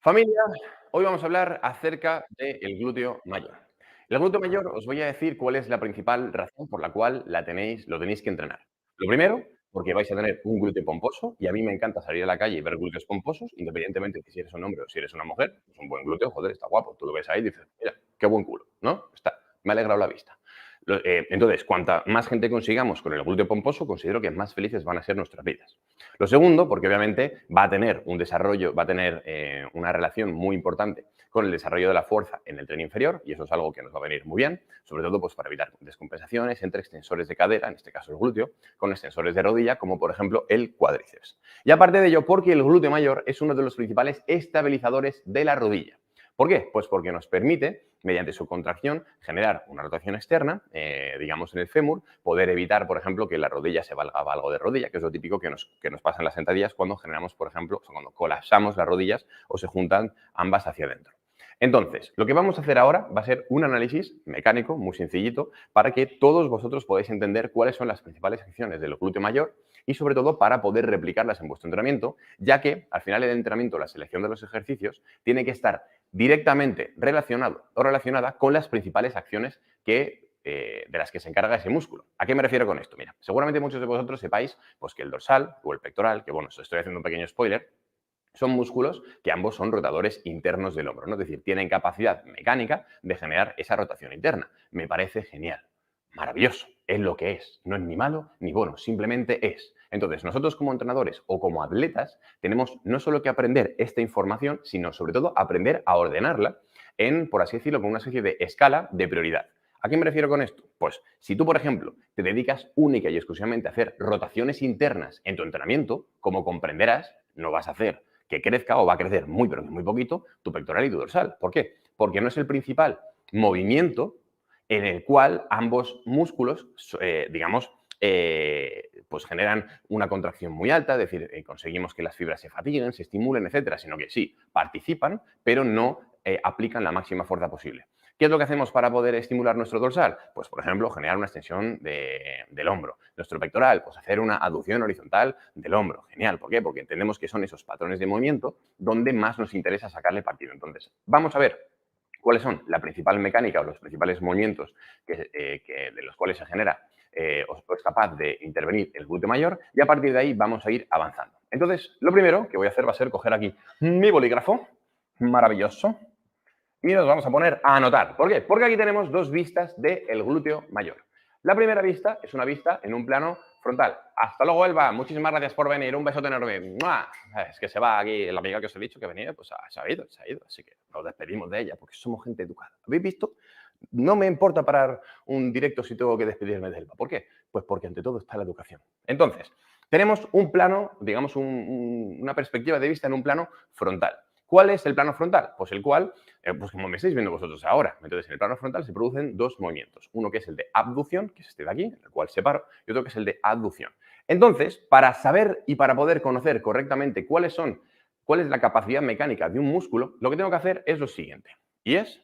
Familia, hoy vamos a hablar acerca del glúteo mayor. El glúteo mayor os voy a decir cuál es la principal razón por la cual lo tenéis que entrenar. Lo primero, porque vais a tener un glúteo pomposo y a mí me encanta salir a la calle y ver glúteos pomposos, independientemente de si eres un hombre o si eres una mujer. Es un buen glúteo, joder, está guapo. Tú lo ves ahí y dices, mira, qué buen culo, ¿no? Me ha alegrado la vista. Entonces, cuanta más gente consigamos con el glúteo pomposo, considero que más felices van a ser nuestras vidas. Lo segundo, porque obviamente va a tener un desarrollo, va a tener una relación muy importante con el desarrollo de la fuerza en el tren inferior, y eso es algo que nos va a venir muy bien, sobre todo pues, para evitar descompensaciones entre extensores de cadera, en este caso el glúteo, con extensores de rodilla, como por ejemplo el cuádriceps. Y aparte de ello, porque el glúteo mayor es uno de los principales estabilizadores de la rodilla. ¿Por qué? Pues porque nos permite, mediante su contracción, generar una rotación externa, digamos en el fémur, poder evitar, por ejemplo, que la rodilla se valga algo de rodilla, que es lo típico que nos pasa en las sentadillas cuando generamos, por ejemplo, cuando colapsamos las rodillas o se juntan ambas hacia adentro. Entonces, lo que vamos a hacer ahora va a ser un análisis mecánico muy sencillito para que todos vosotros podáis entender cuáles son las principales acciones del glúteo mayor y sobre todo para poder replicarlas en vuestro entrenamiento, ya que al final del entrenamiento la selección de los ejercicios tiene que estar directamente relacionado o relacionada con las principales acciones de las que se encarga ese músculo. ¿A qué me refiero con esto? Mira, seguramente muchos de vosotros sepáis pues, que el dorsal o el pectoral, que bueno, os estoy haciendo un pequeño spoiler, son músculos que ambos son rotadores internos del hombro, ¿no? Es decir, tienen capacidad mecánica de generar esa rotación interna. Me parece genial, maravilloso, es lo que es, no es ni malo ni bueno, simplemente es. Entonces, nosotros como entrenadores o como atletas tenemos no solo que aprender esta información, sino sobre todo aprender a ordenarla en, por así decirlo, con una especie de escala de prioridad. ¿A qué me refiero con esto? Pues si tú, por ejemplo, te dedicas única y exclusivamente a hacer rotaciones internas en tu entrenamiento, como comprenderás, no vas a hacer que crezca o va a crecer muy, pero muy poquito tu pectoral y tu dorsal. ¿Por qué? Porque no es el principal movimiento en el cual ambos músculos, digamos, pues generan una contracción muy alta, es decir, conseguimos que las fibras se fatiguen, se estimulen, etcétera, sino que sí, participan, pero no aplican la máxima fuerza posible. ¿Qué es lo que hacemos para poder estimular nuestro dorsal? Pues, por ejemplo, generar una extensión del hombro. Nuestro pectoral, pues hacer una aducción horizontal del hombro. Genial. ¿Por qué? Porque entendemos que son esos patrones de movimiento donde más nos interesa sacarle partido. Entonces, vamos a ver cuáles son la principal mecánica o los principales movimientos de los cuales se genera o es capaz de intervenir el glúteo mayor y a partir de ahí vamos a ir avanzando. Entonces, lo primero que voy a hacer va a ser coger aquí mi bolígrafo, maravilloso, y nos vamos a poner a anotar. ¿Por qué? Porque aquí tenemos dos vistas del glúteo mayor. La primera vista es una vista en un plano frontal. Hasta luego, Elba. Muchísimas gracias por venir. Un besote enorme. ¡Mua! Es que se va aquí la amiga que os he dicho que venía, pues se ha ido, se ha ido. Así que nos despedimos de ella porque somos gente educada. ¿Habéis visto? No me importa parar un directo si tengo que despedirme de Elba. ¿Por qué? Pues porque ante todo está la educación. Entonces, tenemos un plano, digamos, una perspectiva de vista en un plano frontal. ¿Cuál es el plano frontal? Pues el cual, pues como me estáis viendo vosotros ahora. Entonces, en el plano frontal se producen dos movimientos. Uno que es el de abducción, que es este de aquí, en el cual separo, y otro que es el de aducción. Entonces, para saber y para poder conocer correctamente cuál es la capacidad mecánica de un músculo, lo que tengo que hacer es lo siguiente. Y es,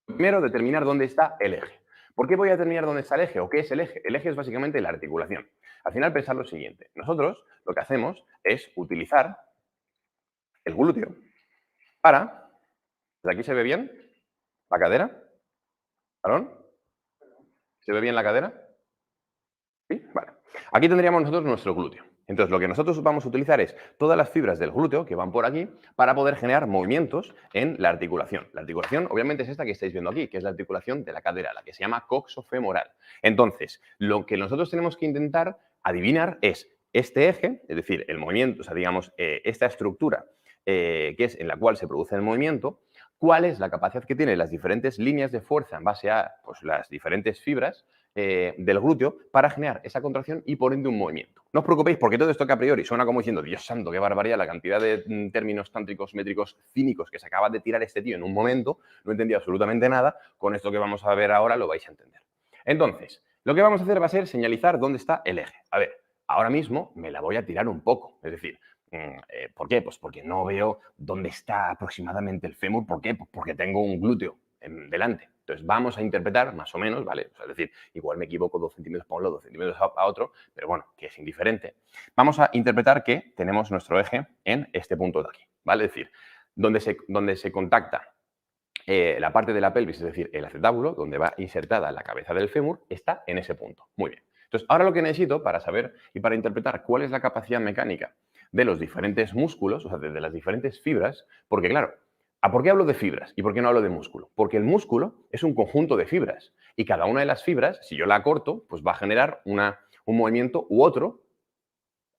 primero, determinar dónde está el eje. ¿Por qué voy a determinar dónde está el eje o qué es el eje? El eje es básicamente la articulación. Al final, pensar lo siguiente. Nosotros lo que hacemos es utilizar el glúteo para... ¿De aquí se ve bien? ¿La cadera? ¿Varón? ¿Se ve bien la cadera? ¿Sí? Vale. Aquí tendríamos nosotros nuestro glúteo. Entonces, lo que nosotros vamos a utilizar es todas las fibras del glúteo que van por aquí para poder generar movimientos en la articulación. La articulación, obviamente, es esta que estáis viendo aquí, que es la articulación de la cadera, la que se llama coxofemoral. Entonces, lo que nosotros tenemos que intentar adivinar es este eje, es decir, el movimiento, o sea, digamos, esta estructura que es en la cual se produce el movimiento, cuál es la capacidad que tienen las diferentes líneas de fuerza en base a pues, las diferentes fibras del glúteo para generar esa contracción y por ende un movimiento. No os preocupéis porque todo esto que a priori suena como diciendo, Dios santo, qué barbaridad, la cantidad de términos tántricos, métricos, cínicos que se acaba de tirar este tío en un momento, no he entendido absolutamente nada, con esto que vamos a ver ahora lo vais a entender. Entonces, lo que vamos a hacer va a ser señalizar dónde está el eje. A ver, ahora mismo me la voy a tirar un poco, es decir, ¿por qué? Pues porque no veo dónde está aproximadamente el fémur. ¿Por qué? Pues porque tengo un glúteo delante. Entonces vamos a interpretar más o menos, ¿vale? O sea, es decir, igual me equivoco 2 centímetros para un lado, 2 centímetros a otro, pero bueno, que es indiferente. Vamos a interpretar que tenemos nuestro eje en este punto de aquí, ¿vale? Es decir, donde se contacta la parte de la pelvis, es decir, el acetábulo, donde va insertada la cabeza del fémur, está en ese punto. Muy bien. Entonces, ahora lo que necesito para saber y para interpretar cuál es la capacidad mecánica de los diferentes músculos, o sea, de las diferentes fibras, porque claro, ¿por qué hablo de fibras y por qué no hablo de músculo? Porque el músculo es un conjunto de fibras y cada una de las fibras, si yo la corto, pues va a generar un movimiento u otro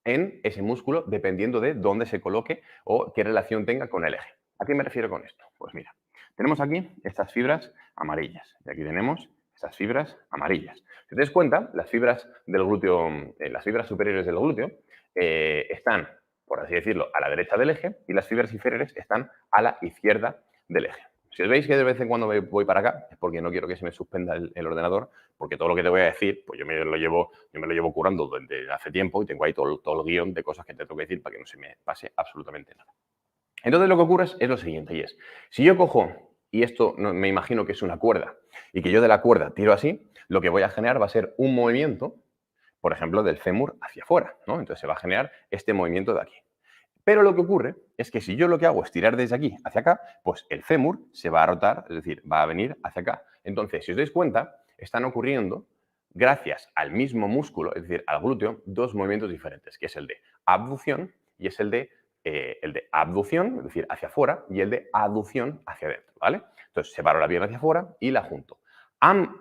en ese músculo dependiendo de dónde se coloque o qué relación tenga con el eje. ¿A qué me refiero con esto? Pues mira, tenemos aquí estas fibras amarillas y aquí tenemos estas fibras amarillas. Si te das cuenta, las fibras del glúteo, las fibras superiores del glúteo están, por así decirlo, a la derecha del eje y las fibras inferiores están a la izquierda del eje. Si os veis que de vez en cuando voy para acá, es porque no quiero que se me suspenda el ordenador, porque todo lo que te voy a decir, pues yo me lo llevo curando desde hace tiempo y tengo ahí todo el guión de cosas que te tengo que decir para que no se me pase absolutamente nada. Entonces lo que ocurre es lo siguiente, y es, si yo cojo, y esto me imagino que es una cuerda, y que yo de la cuerda tiro así, lo que voy a generar va a ser un movimiento, por ejemplo, del fémur hacia afuera, ¿no? Entonces se va a generar este movimiento de aquí. Pero lo que ocurre es que si yo lo que hago es tirar desde aquí hacia acá, pues el fémur se va a rotar, es decir, va a venir hacia acá. Entonces, si os dais cuenta, están ocurriendo, gracias al mismo músculo, es decir, al glúteo, dos movimientos diferentes, que es el de abducción y es el de abducción, es decir, hacia afuera, y el de aducción hacia adentro, ¿vale? Entonces, separo la pierna hacia afuera y la junto.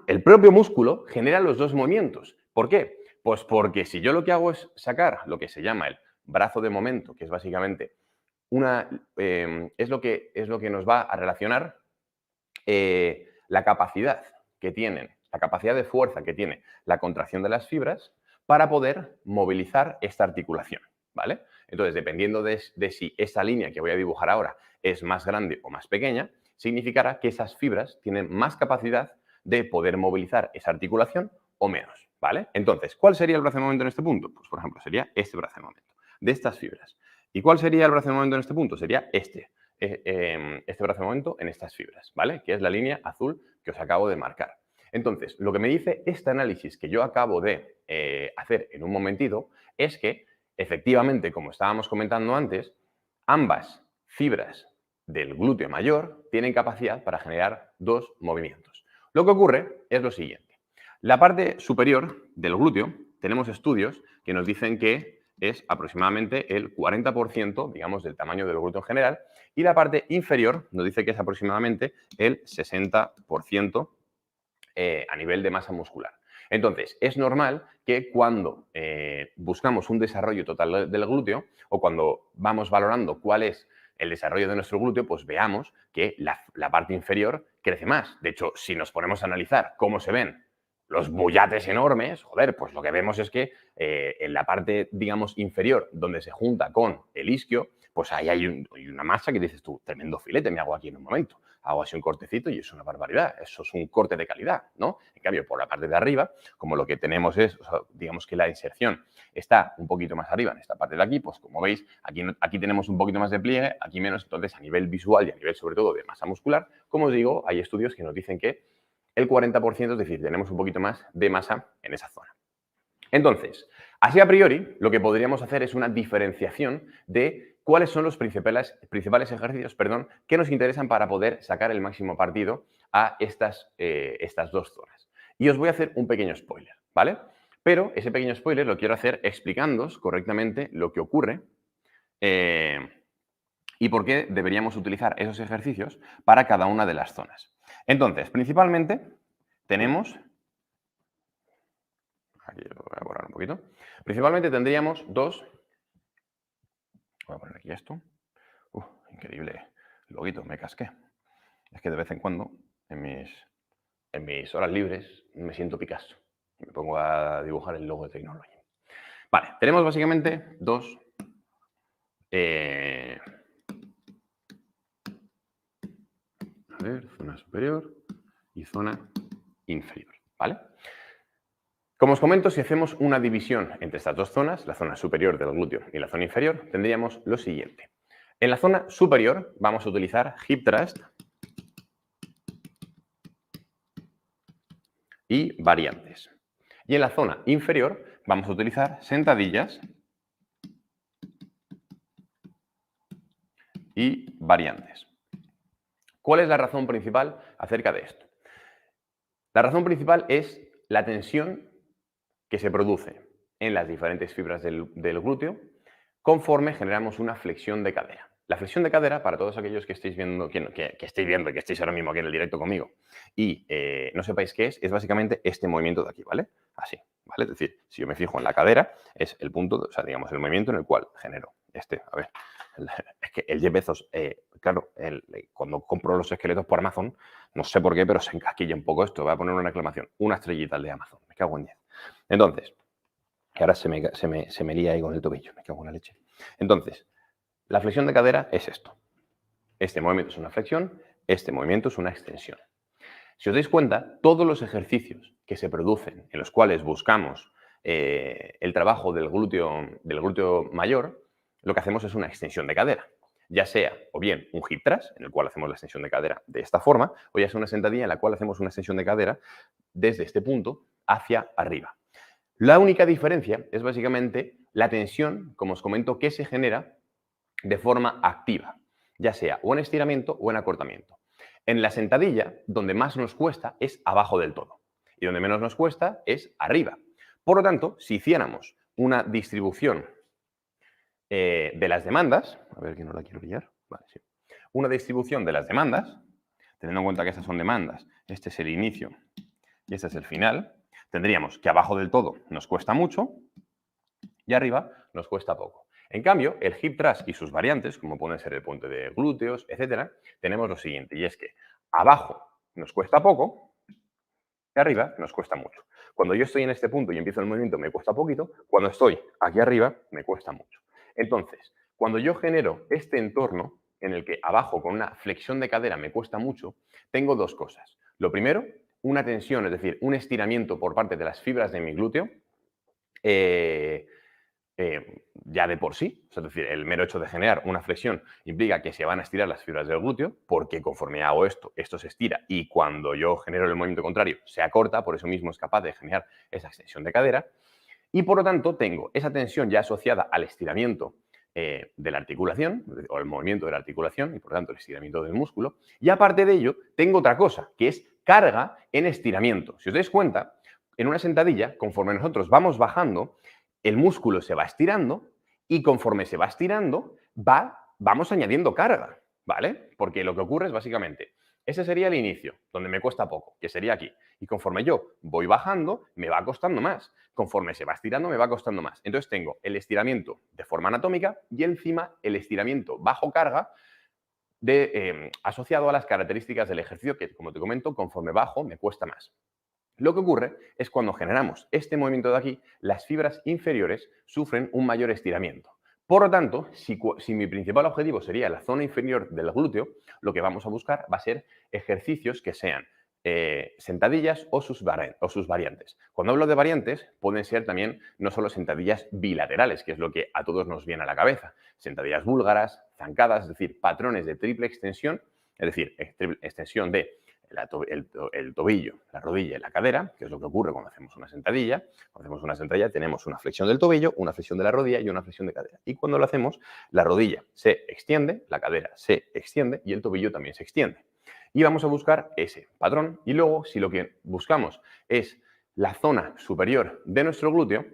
El propio músculo genera los dos movimientos. ¿Por qué? Pues porque si yo lo que hago es sacar lo que se llama el brazo de momento, que es básicamente es lo que nos va a relacionar la capacidad que tienen, la capacidad de fuerza que tiene la contracción de las fibras para poder movilizar esta articulación, ¿vale? Entonces, dependiendo de si esa línea que voy a dibujar ahora es más grande o más pequeña, significará que esas fibras tienen más capacidad de poder movilizar esa articulación o menos, ¿vale? Entonces, ¿cuál sería el brazo de momento en este punto? Pues, por ejemplo, sería este brazo de momento, de estas fibras. ¿Y cuál sería el brazo de momento en este punto? Sería este brazo de momento en estas fibras, ¿vale? Que es la línea azul que os acabo de marcar. Entonces, lo que me dice este análisis que yo acabo de hacer en un momentito es que, efectivamente, como estábamos comentando antes, ambas fibras del glúteo mayor tienen capacidad para generar dos movimientos. Lo que ocurre es lo siguiente. La parte superior del glúteo, tenemos estudios que nos dicen que es aproximadamente el 40%, digamos, del tamaño del glúteo en general, y la parte inferior nos dice que es aproximadamente el 60% a nivel de masa muscular. Entonces, es normal que cuando buscamos un desarrollo total del glúteo o cuando vamos valorando cuál es el desarrollo de nuestro glúteo, pues veamos que la parte inferior crece más. De hecho, si nos ponemos a analizar cómo se ven los bullates enormes, joder, pues lo que vemos es que en la parte, digamos, inferior, donde se junta con el isquio, pues ahí hay una masa que dices tú, tremendo filete me hago aquí en un momento. Hago así un cortecito y es una barbaridad. Eso es un corte de calidad, ¿no? En cambio, por la parte de arriba, como lo que tenemos es, o sea, digamos que la inserción está un poquito más arriba en esta parte de aquí, pues como veis, aquí tenemos un poquito más de pliegue, aquí menos. Entonces, a nivel visual y a nivel sobre todo de masa muscular, como os digo, hay estudios que nos dicen que el 40%, es decir, tenemos un poquito más de masa en esa zona. Entonces, así a priori, lo que podríamos hacer es una diferenciación de cuáles son los principales ejercicios que nos interesan para poder sacar el máximo partido a estas dos zonas. Y os voy a hacer un pequeño spoiler, ¿vale? Pero ese pequeño spoiler lo quiero hacer explicándoos correctamente lo que ocurre y por qué deberíamos utilizar esos ejercicios para cada una de las zonas. Entonces, principalmente tenemos... Aquí lo voy a borrar un poquito. Principalmente tendríamos dos... Voy a poner aquí esto. Increíble loguito, me casqué. Es que de vez en cuando, en mis horas libres, me siento Picasso. Me pongo a dibujar el logo de Technology. Vale, tenemos básicamente dos... a ver, zona superior y zona inferior, ¿vale? Como os comento, si hacemos una división entre estas dos zonas, la zona superior del glúteo y la zona inferior, tendríamos lo siguiente. En la zona superior vamos a utilizar hip thrust y variantes. Y en la zona inferior vamos a utilizar sentadillas y variantes. ¿Cuál es la razón principal acerca de esto? La razón principal es la tensión que se produce en las diferentes fibras del glúteo conforme generamos una flexión de cadera. La flexión de cadera, para todos aquellos que estéis viendo, que estéis viendo y que estéis ahora mismo aquí en el directo conmigo y no sepáis qué es básicamente este movimiento de aquí, ¿vale? Así, ¿vale? Es decir, si yo me fijo en la cadera, es el punto, o sea, digamos, el movimiento en el cual genero a ver, es que el Jeff Bezos, claro, cuando compro los esqueletos por Amazon, no sé por qué, pero se encasquilla un poco esto. Voy a poner una reclamación, una estrellita al de Amazon, me cago en 10. Entonces, que ahora se me lía ahí con el tobillo, me cago en la leche. Entonces, la flexión de cadera es esto. Este movimiento es una flexión, este movimiento es una extensión. Si os dais cuenta, todos los ejercicios que se producen en los cuales buscamos el trabajo del glúteo mayor, lo que hacemos es una extensión de cadera. Ya sea o bien un hip thrust, en el cual hacemos la extensión de cadera de esta forma, o ya sea una sentadilla en la cual hacemos una extensión de cadera desde este punto hacia arriba. La única diferencia es básicamente la tensión, como os comento, que se genera de forma activa, ya sea o en estiramiento o en acortamiento. En la sentadilla, donde más nos cuesta es abajo del todo y donde menos nos cuesta es arriba. Por lo tanto, si hiciéramos una distribución de las demandas, a ver que no la quiero pillar, vale, sí. Una distribución de las demandas, teniendo en cuenta que estas son demandas, este es el inicio y este es el final, tendríamos que abajo del todo nos cuesta mucho y arriba nos cuesta poco. En cambio, el hip thrust y sus variantes, como pueden ser el puente de glúteos, etcétera, tenemos lo siguiente, y es que abajo nos cuesta poco y arriba nos cuesta mucho. Cuando yo estoy en este punto y empiezo el movimiento me cuesta poquito, cuando estoy aquí arriba me cuesta mucho. Entonces, cuando yo genero este entorno en el que abajo con una flexión de cadera me cuesta mucho, tengo dos cosas. Lo primero, una tensión, es decir, un estiramiento por parte de las fibras de mi glúteo, ya de por sí, es decir, el mero hecho de generar una flexión implica que se van a estirar las fibras del glúteo, porque conforme hago esto se estira y cuando yo genero el movimiento contrario se acorta, por eso mismo es capaz de generar esa extensión de cadera y por lo tanto tengo esa tensión ya asociada al estiramiento de la articulación o el movimiento de la articulación y por lo tanto el estiramiento del músculo y aparte de ello tengo otra cosa que es carga en estiramiento. Si os dais cuenta, en una sentadilla, conforme nosotros vamos bajando, el músculo se va estirando y conforme se va estirando, vamos añadiendo carga, ¿vale? Porque lo que ocurre es básicamente, ese sería el inicio, donde me cuesta poco, que sería aquí. Y conforme yo voy bajando, me va costando más. Conforme se va estirando, me va costando más. Entonces tengo el estiramiento de forma anatómica y encima el estiramiento bajo carga asociado a las características del ejercicio que, como te comento, conforme bajo, me cuesta más. Lo que ocurre es cuando generamos este movimiento de aquí, las fibras inferiores sufren un mayor estiramiento. Por lo tanto, si mi principal objetivo sería la zona inferior del glúteo, lo que vamos a buscar va a ser ejercicios que sean sentadillas o sus variantes. Cuando hablo de variantes, pueden ser también no solo sentadillas bilaterales, que es lo que a todos nos viene a la cabeza, sentadillas búlgaras, zancadas, es decir, patrones de triple extensión, es decir, extensión de el tobillo, la rodilla y la cadera, que es lo que ocurre cuando hacemos una sentadilla. Cuando hacemos una sentadilla tenemos una flexión del tobillo, una flexión de la rodilla y una flexión de cadera. Y cuando lo hacemos, la rodilla se extiende, la cadera se extiende y el tobillo también se extiende. Y vamos a buscar ese patrón. Y luego, si lo que buscamos es la zona superior de nuestro glúteo,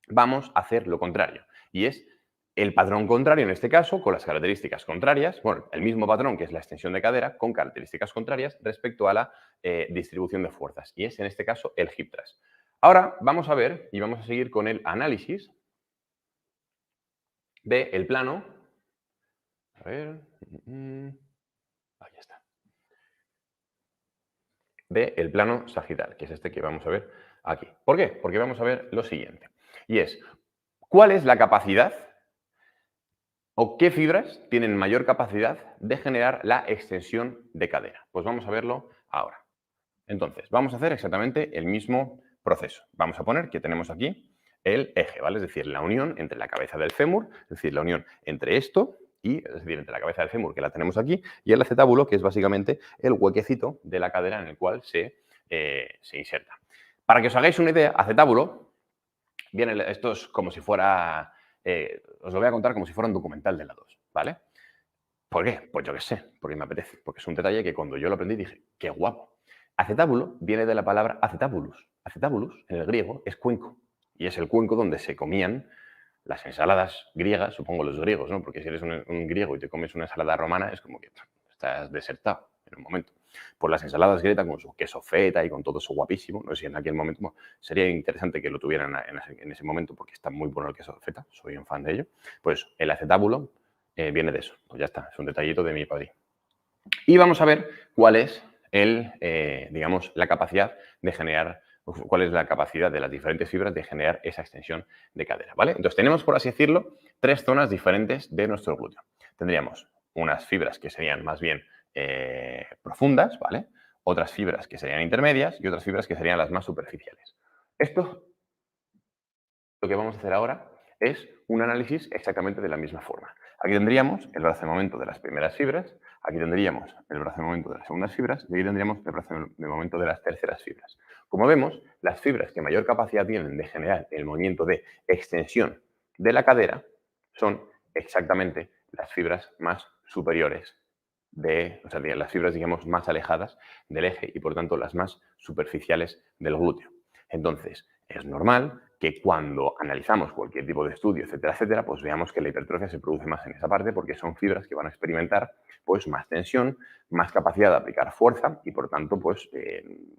vamos a hacer lo contrario. Y es el patrón contrario, en este caso, con las características contrarias, bueno, el mismo patrón que es la extensión de cadera, con características contrarias respecto a la distribución de fuerzas. Y es, en este caso, el hip thrust. Ahora vamos a ver y vamos a seguir con el análisis del plano. A ver. Ahí está. Del plano sagital, que es este que vamos a ver aquí. ¿Por qué? Porque vamos a ver lo siguiente. Y es, ¿cuál es la capacidad o qué fibras tienen mayor capacidad de generar la extensión de cadera? Pues vamos a verlo ahora. Entonces, vamos a hacer exactamente el mismo proceso. Vamos a poner que tenemos aquí el eje, ¿vale? Es decir, la unión entre la cabeza del fémur, es decir, la unión entre esto y, es decir, entre la cabeza del fémur, que la tenemos aquí, y el acetábulo, que es básicamente el huequecito de la cadera en el cual se inserta. Para que os hagáis una idea, acetábulo, esto es como si fuera, os lo voy a contar como si fuera un documental de la 2, ¿vale? ¿Por qué? Pues yo qué sé, porque me apetece, porque es un detalle que cuando yo lo aprendí dije, qué guapo. Acetábulo viene de la palabra acetabulus. Acetabulus, en el griego, es cuenco. Y es el cuenco donde se comían las ensaladas griegas, supongo los griegos, ¿no? Porque si eres un griego y te comes una ensalada romana, es como que estás desertado en un momento. Pues las ensaladas grietas con su queso feta y con todo eso guapísimo, no sé si en aquel momento, bueno, sería interesante que lo tuvieran en ese momento porque está muy bueno el queso feta, soy un fan de ello. Pues el acetábulo viene de eso, pues ya está, es un detallito de mi padre. Y vamos a ver cuál es digamos, la capacidad de generar, cuál es la capacidad de las diferentes fibras de generar esa extensión de cadera, ¿vale? Entonces tenemos, por así decirlo, tres zonas diferentes de nuestro glúteo. Tendríamos unas fibras que serían más bien profundas, ¿vale? Otras fibras que serían intermedias y otras fibras que serían las más superficiales. Esto, lo que vamos a hacer ahora es un análisis exactamente de la misma forma. Aquí tendríamos el brazo de momento de las primeras fibras, aquí tendríamos el brazo de momento de las segundas fibras y aquí tendríamos el brazo de momento de las terceras fibras. Como vemos, las fibras que mayor capacidad tienen de generar el movimiento de extensión de la cadera son exactamente las fibras más superiores o sea, las fibras, digamos, más alejadas del eje y, por tanto, las más superficiales del glúteo. Entonces, es normal que cuando analizamos cualquier tipo de estudio, etcétera, etcétera, pues veamos que la hipertrofia se produce más en esa parte porque son fibras que van a experimentar pues más tensión, más capacidad de aplicar fuerza y por tanto pues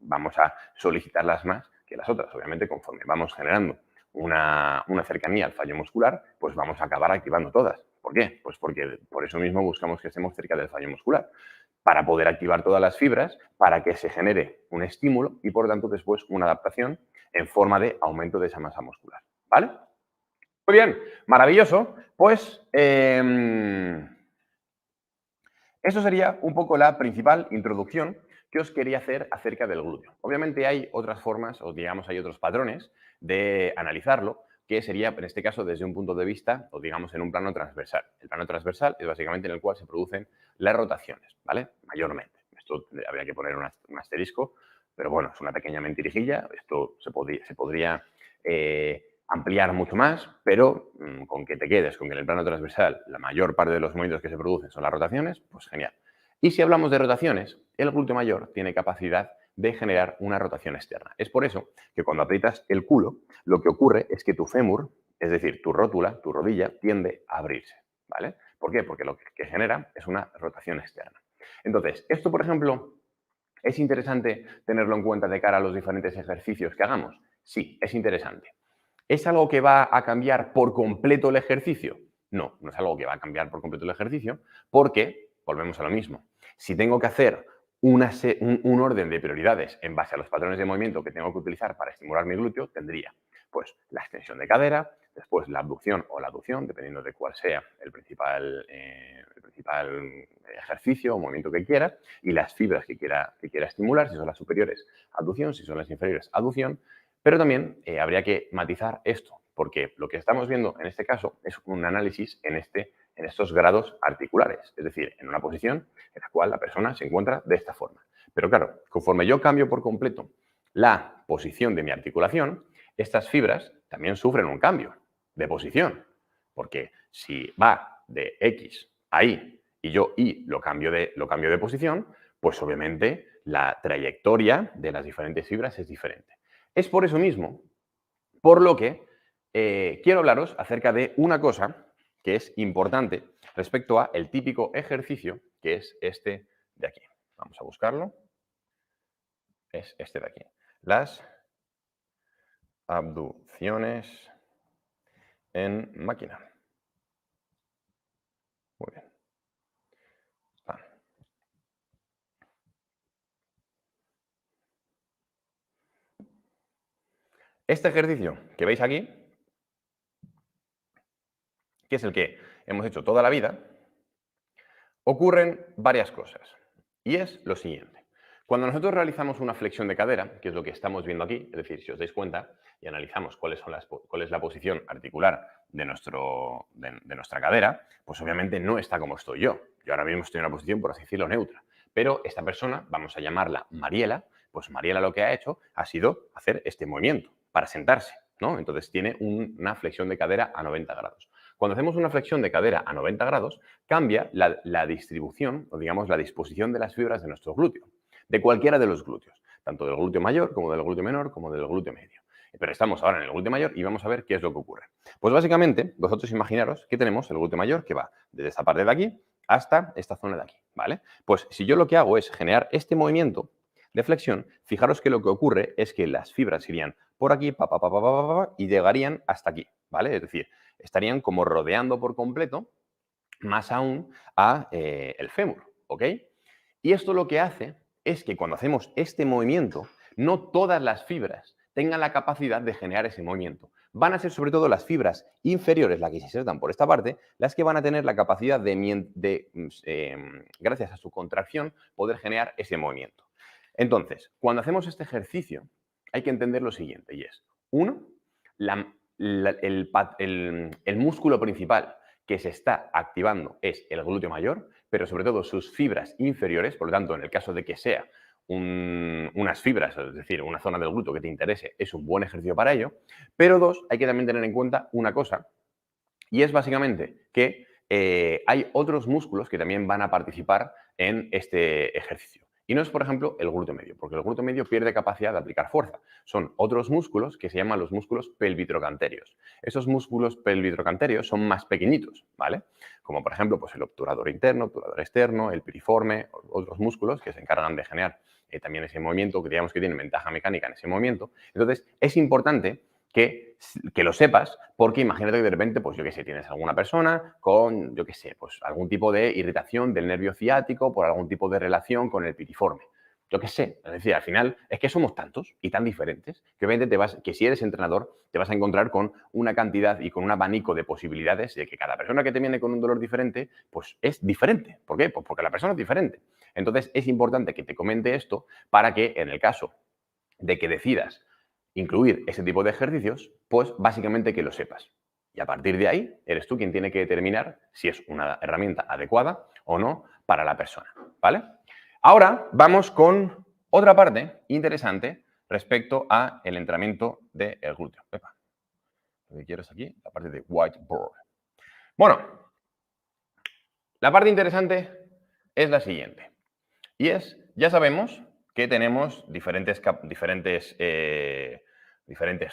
vamos a solicitarlas más que las otras. Obviamente conforme vamos generando una cercanía al fallo muscular, pues vamos a acabar activando todas. ¿Por qué? Pues porque por eso mismo buscamos que estemos cerca del fallo muscular, para poder activar todas las fibras, para que se genere un estímulo y por tanto después una adaptación en forma de aumento de esa masa muscular. ¿Vale? Muy bien, maravilloso. Pues eso sería un poco la principal introducción que os quería hacer acerca del glúteo. Obviamente hay otras formas, o digamos hay otros patrones de analizarlo, que sería en este caso desde un punto de vista, o digamos en un plano transversal. El plano transversal es básicamente en el cual se producen las rotaciones, ¿vale? Mayormente. Esto habría que poner un asterisco, pero bueno, es una pequeña mentirijilla. Esto se podría ampliar mucho más, pero con que te quedes con que en el plano transversal la mayor parte de los movimientos que se producen son las rotaciones, pues genial. Y si hablamos de rotaciones, el glúteo mayor tiene capacidad de generar una rotación externa. Es por eso que cuando aprietas el culo, lo que ocurre es que tu fémur, es decir, tu rótula, tu rodilla, tiende a abrirse, ¿vale? ¿Por qué? Porque lo que genera es una rotación externa. Entonces, esto, por ejemplo, ¿es interesante tenerlo en cuenta de cara a los diferentes ejercicios que hagamos? Sí, es interesante. ¿Es algo que va a cambiar por completo el ejercicio? No, no es algo que va a cambiar por completo el ejercicio porque, volvemos a lo mismo, si tengo que hacer un orden de prioridades en base a los patrones de movimiento que tengo que utilizar para estimular mi glúteo, tendría pues la extensión de cadera, después la abducción o la aducción, dependiendo de cuál sea el principal ejercicio o movimiento que quiera, y las fibras que quiera estimular, si son las superiores, aducción, si son las inferiores, aducción. Pero también habría que matizar esto, porque lo que estamos viendo en este caso es un análisis en estos grados articulares, es decir, en una posición en la cual la persona se encuentra de esta forma. Pero claro, conforme yo cambio por completo la posición de mi articulación, estas fibras también sufren un cambio de posición, porque si va de X a Y y yo Y lo cambio de posición, pues obviamente la trayectoria de las diferentes fibras es diferente. Es por eso mismo, por lo que quiero hablaros acerca de una cosa que es importante respecto a el típico ejercicio que es este de aquí. Vamos a buscarlo. Es este de aquí. Las abducciones en máquina. Muy bien. Pam. Este ejercicio que veis aquí, que es el que hemos hecho toda la vida, ocurren varias cosas. Y es lo siguiente. Cuando nosotros realizamos una flexión de cadera, que es lo que estamos viendo aquí, es decir, si os dais cuenta y analizamos cuál es la posición articular de nuestra cadera, pues obviamente no está como estoy yo. Yo ahora mismo estoy en una posición, por así decirlo, neutra. Pero esta persona, vamos a llamarla Mariela, pues Mariela lo que ha hecho ha sido hacer este movimiento para sentarse, ¿no? Entonces tiene una flexión de cadera a 90 grados. Cuando hacemos una flexión de cadera a 90 grados, cambia la distribución, o digamos, la disposición de las fibras de nuestro glúteo, de cualquiera de los glúteos, tanto del glúteo mayor como del glúteo menor, como del glúteo medio. Pero estamos ahora en el glúteo mayor y vamos a ver qué es lo que ocurre. Pues básicamente, vosotros imaginaros que tenemos el glúteo mayor que va desde esta parte de aquí hasta esta zona de aquí, ¿vale? Pues si yo lo que hago es generar este movimiento de flexión, fijaros que lo que ocurre es que las fibras irían por aquí, y llegarían hasta aquí, ¿vale? Es decir, estarían como rodeando por completo, más aún, a el fémur, ¿ok? Y esto lo que hace es que cuando hacemos este movimiento, no todas las fibras tengan la capacidad de generar ese movimiento. Van a ser sobre todo las fibras inferiores, las que se insertan por esta parte, las que van a tener la capacidad gracias a su contracción, poder generar ese movimiento. Entonces, cuando hacemos este ejercicio, hay que entender lo siguiente, y es, uno, el músculo principal que se está activando es el glúteo mayor, pero sobre todo sus fibras inferiores, por lo tanto, en el caso de que sea unas fibras, es decir, una zona del glúteo que te interese, es un buen ejercicio para ello. Pero dos, hay que también tener en cuenta una cosa, y es básicamente que hay otros músculos que también van a participar en este ejercicio. Y no es, por ejemplo, el glúteo medio, porque el glúteo medio pierde capacidad de aplicar fuerza. Son otros músculos que se llaman los músculos pelvitrocanterios. Esos músculos pelvitrocanterios son más pequeñitos, ¿vale? Como por ejemplo, pues el obturador interno, obturador externo, el piriforme, otros músculos que se encargan de generar también ese movimiento, que digamos que tienen ventaja mecánica en ese movimiento. Entonces, es importante que lo sepas, porque imagínate que de repente, pues yo qué sé, tienes alguna persona con, yo qué sé, pues algún tipo de irritación del nervio ciático por algún tipo de relación con el piriforme. Yo qué sé, es decir, al final es que somos tantos y tan diferentes que obviamente que si eres entrenador te vas a encontrar con una cantidad y con un abanico de posibilidades de que cada persona que te viene con un dolor diferente, pues es diferente. ¿Por qué? Pues porque la persona es diferente. Entonces es importante que te comente esto para que en el caso de que decidas incluir ese tipo de ejercicios, pues básicamente que lo sepas. Y a partir de ahí, eres tú quien tiene que determinar si es una herramienta adecuada o no para la persona, ¿vale? Ahora vamos con otra parte interesante respecto a el entrenamiento del glúteo. Epa, lo que quiero es aquí, la parte de whiteboard. Bueno, la parte interesante es la siguiente. Y es, ya sabemos que tenemos diferentes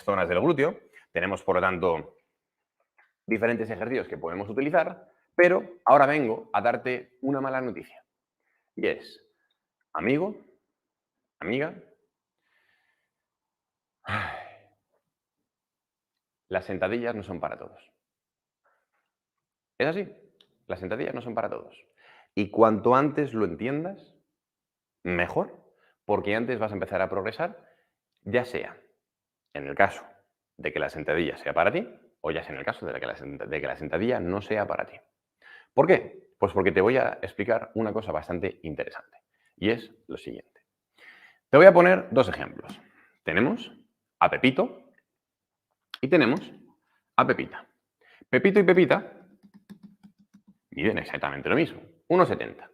zonas del glúteo. Tenemos, por lo tanto, diferentes ejercicios que podemos utilizar, pero ahora vengo a darte una mala noticia. Y es, amigo, amiga, las sentadillas no son para todos. Es así, las sentadillas no son para todos. Y cuanto antes lo entiendas, mejor, porque antes vas a empezar a progresar, ya sea en el caso de que la sentadilla sea para ti, o ya sea en el caso de que la sentadilla no sea para ti. ¿Por qué? Pues porque te voy a explicar una cosa bastante interesante, y es lo siguiente. Te voy a poner dos ejemplos. Tenemos a Pepito y tenemos a Pepita. Pepito y Pepita miden exactamente lo mismo, 1,70.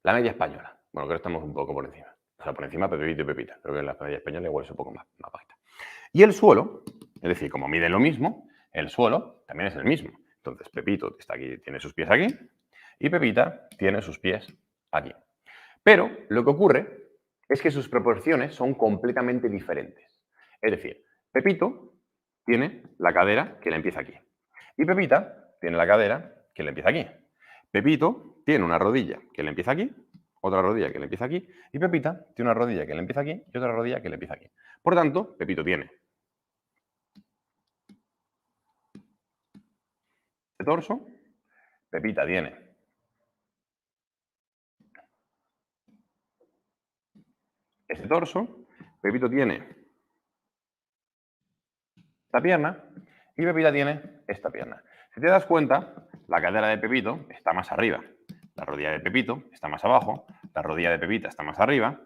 La media española. Bueno, creo que estamos un poco por encima. O sea, por encima de Pepito y Pepita. Creo que en la media española igual es un poco más bajita. Y el suelo, es decir, como mide lo mismo, el suelo también es el mismo. Entonces, Pepito está aquí, tiene sus pies aquí, y Pepita tiene sus pies aquí. Pero lo que ocurre es que sus proporciones son completamente diferentes. Es decir, Pepito tiene la cadera que le empieza aquí. Y Pepita tiene la cadera que le empieza aquí. Pepito tiene una rodilla que le empieza aquí, otra rodilla que le empieza aquí, y Pepita tiene una rodilla que le empieza aquí y otra rodilla que le empieza aquí. Por tanto, Pepito tiene este torso, Pepita tiene este torso, Pepito tiene esta pierna y Pepita tiene esta pierna. Si te das cuenta, la cadera de Pepito está más arriba, la rodilla de Pepito está más abajo, la rodilla de Pepita está más arriba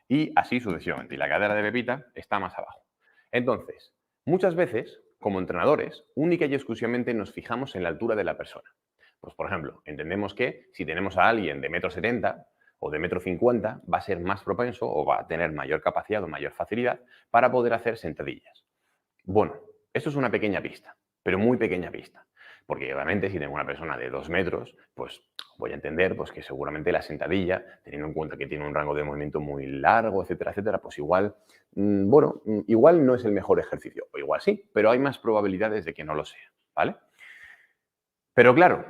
y así sucesivamente. Y la cadera de Pepita está más abajo. Entonces, muchas veces, como entrenadores, única y exclusivamente nos fijamos en la altura de la persona. Pues, por ejemplo, entendemos que si tenemos a alguien de 1,70 m o de 1,50 m, va a ser más propenso o va a tener mayor capacidad o mayor facilidad para poder hacer sentadillas. Bueno, esto es una pequeña pista, pero muy pequeña pista. Porque obviamente si tengo una persona de 2 metros, pues voy a entender pues, que seguramente la sentadilla, teniendo en cuenta que tiene un rango de movimiento muy largo, etcétera, pues igual, bueno, igual no es el mejor ejercicio, o igual sí, pero hay más probabilidades de que no lo sea, ¿vale? Pero claro,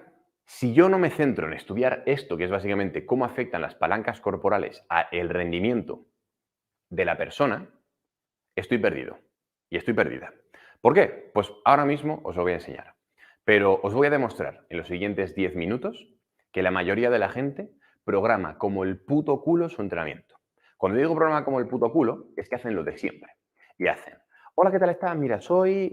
si yo no me centro en estudiar esto, que es básicamente cómo afectan las palancas corporales al rendimiento de la persona, estoy perdido y estoy perdida. ¿Por qué? Pues ahora mismo os lo voy a enseñar. Pero os voy a demostrar en los siguientes 10 minutos que la mayoría de la gente programa como el puto culo su entrenamiento. Cuando digo programa como el puto culo, es que hacen lo de siempre. Y hacen, hola, ¿qué tal estás? Mira, soy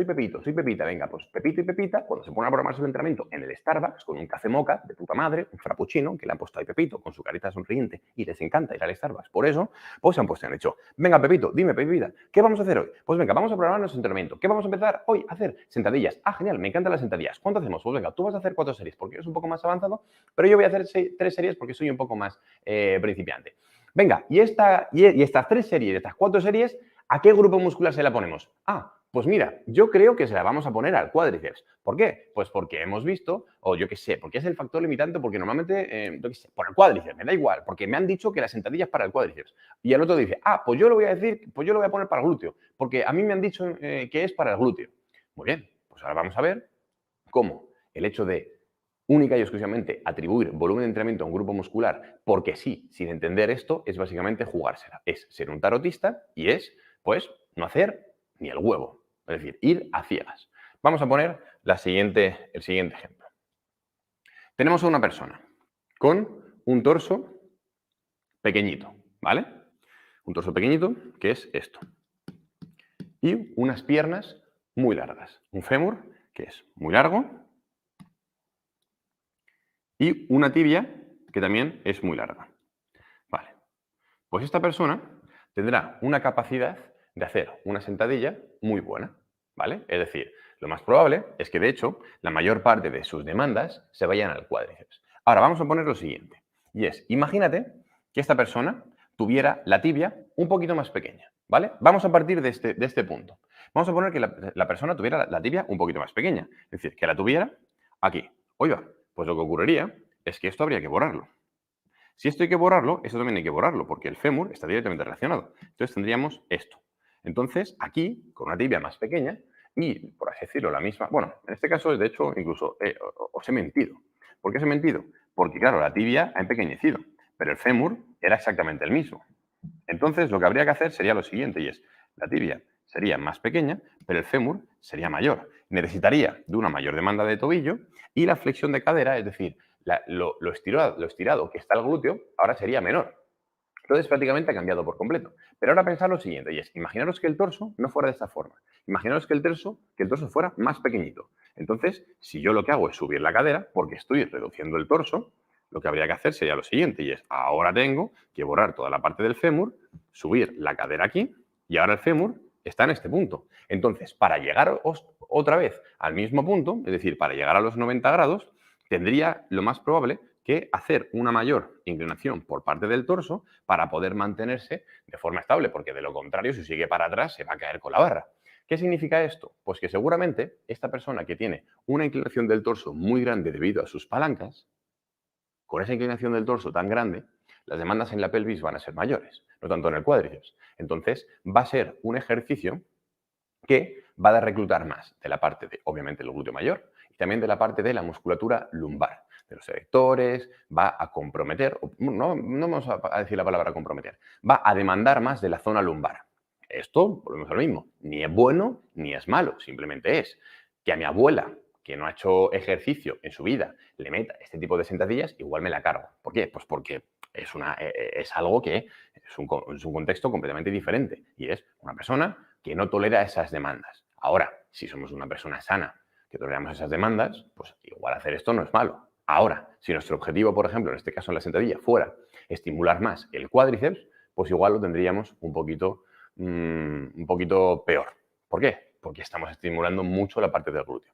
Pepito, soy Pepita. Venga, pues Pepito y Pepita, cuando se ponen a programar su entrenamiento en el Starbucks con un café moca de puta madre, un frappuccino, que le han puesto ahí Pepito con su carita sonriente y les encanta ir al Starbucks. Por eso, pues se han puesto y han dicho, venga, Pepito, dime, Pepita, ¿qué vamos a hacer hoy? Pues venga, vamos a programar nuestro entrenamiento. ¿Qué vamos a empezar hoy? A hacer sentadillas. Ah, genial, me encantan las sentadillas. ¿Cuánto hacemos? Pues venga, tú vas a hacer 4 series porque eres un poco más avanzado, pero yo voy a hacer 3 series porque soy un poco más principiante. Venga, y estas 3 series, estas 4 series, ¿a qué grupo muscular se la ponemos? Ah, pues mira, yo creo que se la vamos a poner al cuádriceps. ¿Por qué? Pues porque hemos visto, o yo qué sé, porque es el factor limitante, porque normalmente, yo qué sé, por el cuádriceps, me da igual, porque me han dicho que la sentadilla es para el cuádriceps. Y el otro dice, ah, pues yo lo voy a decir, pues yo lo voy a poner para el glúteo, porque a mí me han dicho que es para el glúteo. Muy bien, pues ahora vamos a ver cómo el hecho de única y exclusivamente atribuir volumen de entrenamiento a un grupo muscular, porque sí, sin entender esto, es básicamente jugársela. Es ser un tarotista y es, pues, no hacer ni el huevo. Es decir, ir a ciegas. Vamos a poner el siguiente ejemplo. Tenemos a una persona con un torso pequeñito, ¿vale? Un torso pequeñito, que es esto. Y unas piernas muy largas. Un fémur, que es muy largo, y una tibia, que también es muy larga. Vale. Pues esta persona tendrá una capacidad de hacer una sentadilla muy buena, ¿vale? Es decir, lo más probable es que, de hecho, la mayor parte de sus demandas se vayan al cuádriceps. Ahora, vamos a poner lo siguiente, y es, imagínate que esta persona tuviera la tibia un poquito más pequeña, ¿vale? Vamos a partir de este punto. Vamos a poner que la persona tuviera la tibia un poquito más pequeña, es decir, que la tuviera aquí. Oiga, pues lo que ocurriría es que esto habría que borrarlo. Si esto hay que borrarlo, esto también hay que borrarlo, porque el fémur está directamente relacionado. Entonces tendríamos esto. Entonces, aquí, con una tibia más pequeña y, por así decirlo, la misma... Bueno, en este caso, de hecho, incluso os he mentido. ¿Por qué os he mentido? Porque, claro, la tibia ha empequeñecido, pero el fémur era exactamente el mismo. Entonces, lo que habría que hacer sería lo siguiente, y es, la tibia sería más pequeña, pero el fémur sería mayor. Necesitaría de una mayor demanda de tobillo y la flexión de cadera, es decir, lo estirado que está el glúteo, ahora sería menor. Entonces prácticamente ha cambiado por completo. Pero ahora pensad lo siguiente, y es, imaginaros que el torso no fuera de esta forma. Imaginaros que el torso fuera más pequeñito. Entonces, si yo lo que hago es subir la cadera, porque estoy reduciendo el torso, lo que habría que hacer sería lo siguiente, y es, ahora tengo que borrar toda la parte del fémur, subir la cadera aquí, y ahora el fémur está en este punto. Entonces, para llegar otra vez al mismo punto, es decir, para llegar a los 90 grados, tendría lo más probable que hacer una mayor inclinación por parte del torso para poder mantenerse de forma estable, porque de lo contrario, si sigue para atrás, se va a caer con la barra. ¿Qué significa esto? Pues que seguramente esta persona que tiene una inclinación del torso muy grande debido a sus palancas, con esa inclinación del torso tan grande, las demandas en la pelvis van a ser mayores, no tanto en el cuádriceps. Entonces, va a ser un ejercicio que va a reclutar más de la parte de, obviamente, el glúteo mayor y también de la parte de la musculatura lumbar, de los erectores, va a comprometer, no vamos a decir la palabra comprometer, va a demandar más de la zona lumbar. Esto, volvemos a lo mismo, ni es bueno ni es malo, simplemente es que a mi abuela, que no ha hecho ejercicio en su vida, le meta este tipo de sentadillas, igual me la cargo. ¿Por qué? Pues porque es algo que es un contexto completamente diferente y es una persona que no tolera esas demandas. Ahora, si somos una persona sana que toleramos esas demandas, pues igual hacer esto no es malo. Ahora, si nuestro objetivo, por ejemplo, en este caso en la sentadilla, fuera estimular más el cuádriceps, pues igual lo tendríamos un poquito peor. ¿Por qué? Porque estamos estimulando mucho la parte del glúteo.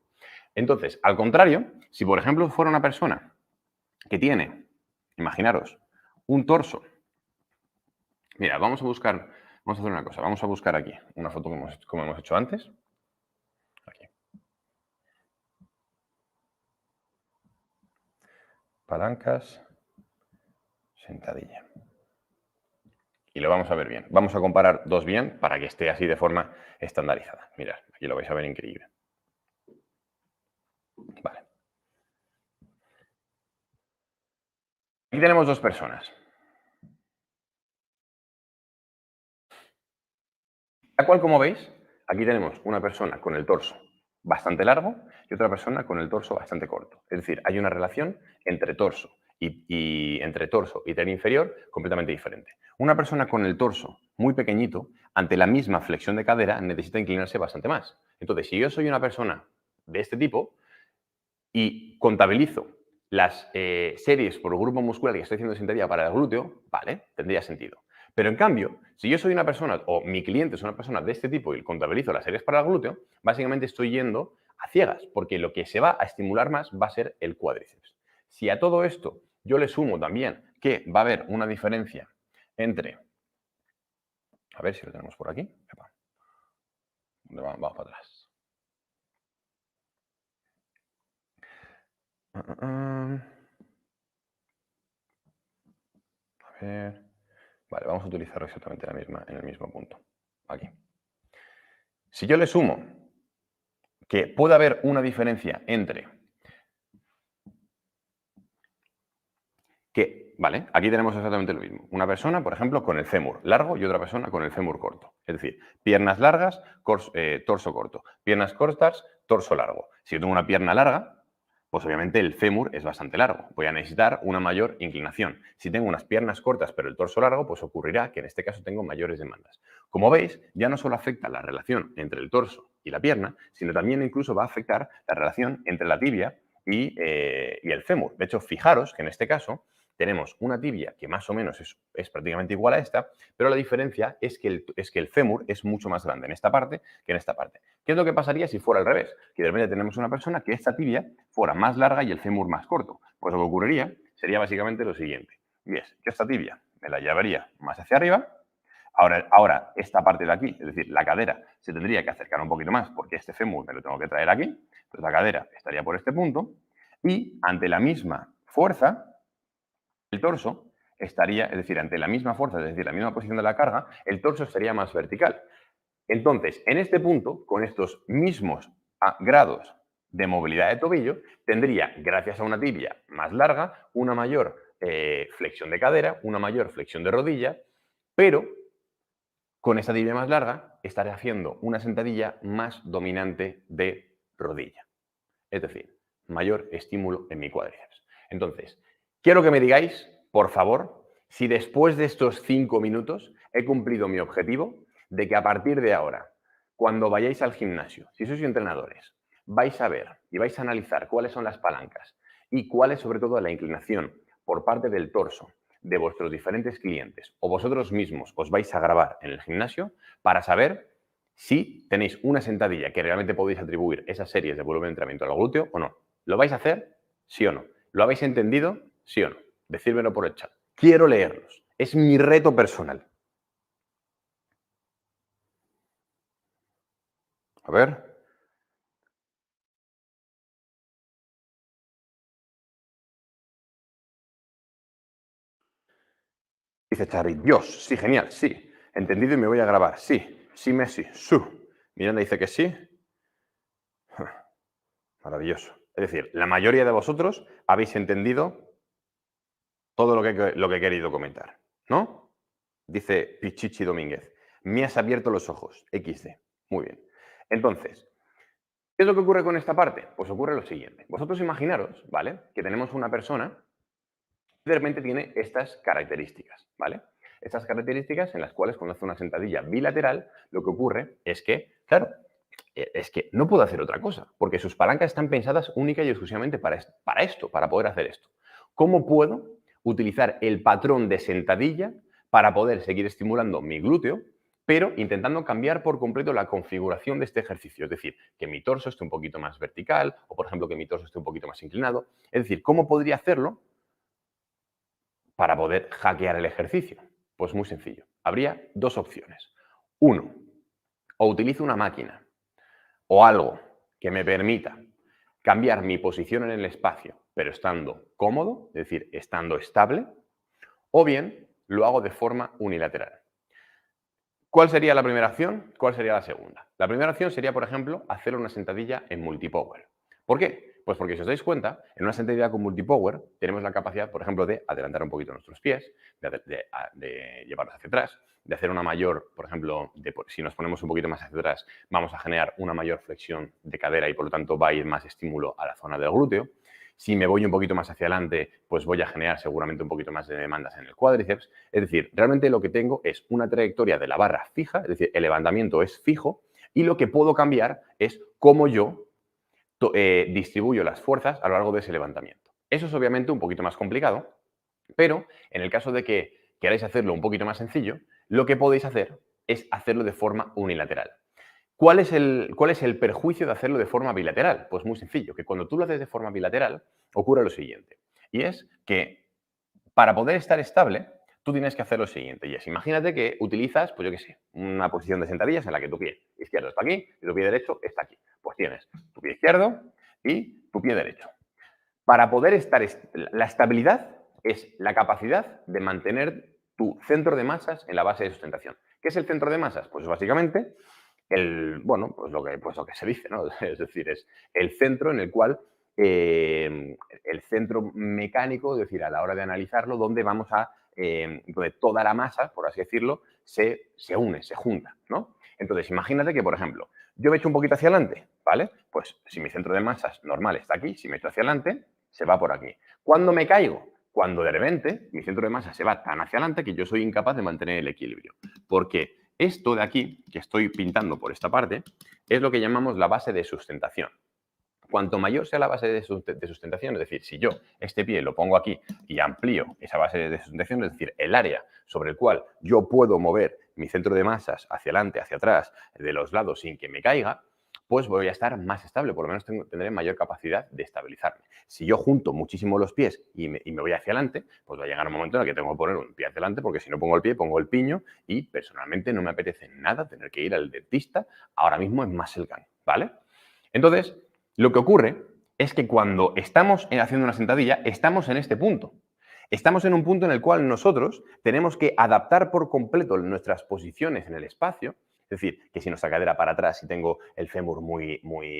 Entonces, al contrario, si por ejemplo fuera una persona que tiene, imaginaros, un torso. Mira, vamos a hacer una cosa, vamos a buscar aquí una foto como hemos hecho antes. Aquí. palancas, sentadilla. Y lo vamos a ver bien. Vamos a comparar dos bien para que esté así de forma estandarizada. Mirad, aquí lo vais a ver increíble. Vale. Aquí tenemos dos personas. La cual, como veis, aquí tenemos una persona con el torso bastante largo y otra persona con el torso bastante corto. Es decir, hay una relación entre torso entre torso y tren inferior completamente diferente. Una persona con el torso muy pequeñito, ante la misma flexión de cadera, necesita inclinarse bastante más. Entonces, si yo soy una persona de este tipo y contabilizo las series por grupo muscular que estoy haciendo sentadilla para el glúteo, vale, tendría sentido. Pero en cambio, si yo soy una persona o mi cliente es una persona de este tipo y contabilizo las series para el glúteo, básicamente estoy yendo a ciegas, porque lo que se va a estimular más va a ser el cuádriceps. Si a todo esto yo le sumo también que va a haber una diferencia entre, a ver si lo tenemos por aquí, vamos para atrás. A ver. Vale, vamos a utilizar exactamente la misma en el mismo punto. Aquí. Si yo le sumo que puede haber una diferencia entre que, vale, aquí tenemos exactamente lo mismo. Una persona, por ejemplo, con el fémur largo y otra persona con el fémur corto. Es decir, piernas largas, torso corto. Piernas cortas, torso largo. Si yo tengo una pierna larga, pues obviamente el fémur es bastante largo. Voy a necesitar una mayor inclinación. Si tengo unas piernas cortas pero el torso largo, pues ocurrirá que en este caso tengo mayores demandas. Como veis, ya no solo afecta la relación entre el torso y la pierna, sino también incluso va a afectar la relación entre la tibia y el fémur. De hecho, fijaros que en este caso tenemos una tibia que más o menos es prácticamente igual a esta, pero la diferencia es que el fémur es mucho más grande en esta parte que en esta parte. ¿Qué es lo que pasaría si fuera al revés? Que de repente tenemos una persona que esta tibia fuera más larga y el fémur más corto. Pues lo que ocurriría sería básicamente lo siguiente. Y es que esta tibia me la llevaría más hacia arriba. Ahora, esta parte de aquí, es decir, la cadera, se tendría que acercar un poquito más porque este fémur me lo tengo que traer aquí. Entonces la cadera estaría por este punto. Y ante la misma fuerza, el torso estaría, es decir, ante la misma fuerza, es decir, la misma posición de la carga, el torso estaría más vertical. Entonces, en este punto, con estos mismos grados de movilidad de tobillo, tendría, gracias a una tibia más larga, una mayor flexión de cadera, una mayor flexión de rodilla, pero con esta tibia más larga estaré haciendo una sentadilla más dominante de rodilla. Es decir, mayor estímulo en mi cuádriceps. Entonces, quiero que me digáis, por favor, si después de estos 5 minutos he cumplido mi objetivo de que a partir de ahora, cuando vayáis al gimnasio, si sois entrenadores, vais a ver y vais a analizar cuáles son las palancas y cuál es sobre todo la inclinación por parte del torso de vuestros diferentes clientes o vosotros mismos os vais a grabar en el gimnasio para saber si tenéis una sentadilla que realmente podéis atribuir esas series de volumen de entrenamiento al glúteo o no. ¿Lo vais a hacer? ¿Sí o no? ¿Lo habéis entendido? ¿Sí o no? Decídmelo por el chat. Quiero leerlos. Es mi reto personal. A ver. Dice Charly, Dios, sí, genial, sí. Entendido y me voy a grabar. Sí, sí, Messi, su. Miranda dice que sí. Maravilloso. Es decir, la mayoría de vosotros habéis entendido todo lo que he querido comentar, ¿no? Dice Pichichi Domínguez. Me has abierto los ojos. XD. Muy bien. Entonces, ¿qué es lo que ocurre con esta parte? Pues ocurre lo siguiente. Vosotros imaginaros, ¿vale? Que tenemos una persona que de repente tiene estas características, ¿vale? Estas características en las cuales cuando hace una sentadilla bilateral, lo que ocurre es que, claro, es que no puedo hacer otra cosa, porque sus palancas están pensadas única y exclusivamente para poder hacer esto. ¿Cómo puedo utilizar el patrón de sentadilla para poder seguir estimulando mi glúteo, pero intentando cambiar por completo la configuración de este ejercicio? Es decir, que mi torso esté un poquito más vertical o, por ejemplo, que mi torso esté un poquito más inclinado. Es decir, ¿cómo podría hacerlo para poder hackear el ejercicio? Pues muy sencillo. Habría dos opciones. Uno, o utilizo una máquina o algo que me permita cambiar mi posición en el espacio, pero estando cómodo, es decir, estando estable, o bien lo hago de forma unilateral. ¿Cuál sería la primera acción? ¿Cuál sería la segunda? La primera acción sería, por ejemplo, hacer una sentadilla en multipower. ¿Por qué? Pues porque si os dais cuenta, en una sentadilla con multipower tenemos la capacidad, por ejemplo, de adelantar un poquito nuestros pies, de llevarlos hacia atrás, de hacer una mayor, por ejemplo, si nos ponemos un poquito más hacia atrás, vamos a generar una mayor flexión de cadera y por lo tanto va a ir más estímulo a la zona del glúteo. Si me voy un poquito más hacia adelante, pues voy a generar seguramente un poquito más de demandas en el cuádriceps. Es decir, realmente lo que tengo es una trayectoria de la barra fija, es decir, el levantamiento es fijo y lo que puedo cambiar es cómo yo distribuyo las fuerzas a lo largo de ese levantamiento. Eso es obviamente un poquito más complicado, pero en el caso de que queráis hacerlo un poquito más sencillo, lo que podéis hacer es hacerlo de forma unilateral. ¿Cuál es el perjuicio de hacerlo de forma bilateral? Pues muy sencillo, que cuando tú lo haces de forma bilateral ocurre lo siguiente, y es que para poder estar estable, tú tienes que hacer lo siguiente, y es, imagínate que utilizas, pues yo qué sé, una posición de sentadillas en la que tu pie izquierdo está aquí y tu pie derecho está aquí. Pues tienes tu pie izquierdo y tu pie derecho. Para poder estar, la estabilidad es la capacidad de mantener tu centro de masas en la base de sustentación. ¿Qué es el centro de masas? Pues básicamente pues lo que se dice, ¿no? Es decir, es el centro en el cual, el centro mecánico, es decir, a la hora de analizarlo, donde vamos a, donde toda la masa, por así decirlo, se une, se junta, ¿no? Entonces, imagínate que, por ejemplo, yo me echo un poquito hacia adelante, ¿vale? Pues si mi centro de masas normal está aquí, si me echo hacia adelante, se va por aquí. ¿Cuándo me caigo? Cuando de repente mi centro de masa se va tan hacia adelante que yo soy incapaz de mantener el equilibrio. Porque esto de aquí, que estoy pintando por esta parte, es lo que llamamos la base de sustentación. Cuanto mayor sea la base de sustentación, es decir, si yo este pie lo pongo aquí y amplío esa base de sustentación, es decir, el área sobre el cual yo puedo mover mi centro de masas hacia adelante, hacia atrás, de los lados sin que me caiga, pues voy a estar más estable, por lo menos tendré mayor capacidad de estabilizarme. Si yo junto muchísimo los pies y me voy hacia adelante, pues va a llegar un momento en el que tengo que poner un pie hacia adelante, porque si no pongo el pie, pongo el piño y personalmente no me apetece nada tener que ir al dentista ahora mismo en Muscle-Can, ¿vale? Entonces, lo que ocurre es que cuando estamos haciendo una sentadilla, estamos en este punto. Estamos en un punto en el cual nosotros tenemos que adaptar por completo nuestras posiciones en el espacio. Es decir, que si nuestra cadera para atrás y tengo el fémur muy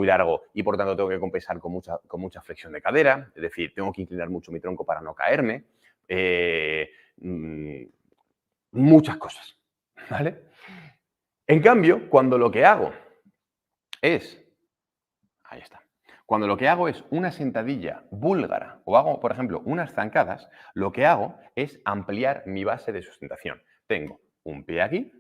largo y por tanto tengo que compensar con mucha flexión de cadera, es decir, tengo que inclinar mucho mi tronco para no caerme, muchas cosas, ¿vale? En cambio, cuando lo que hago es, ahí está, cuando lo que hago es una sentadilla búlgara o hago, por ejemplo, unas zancadas, lo que hago es ampliar mi base de sustentación. Tengo un pie aquí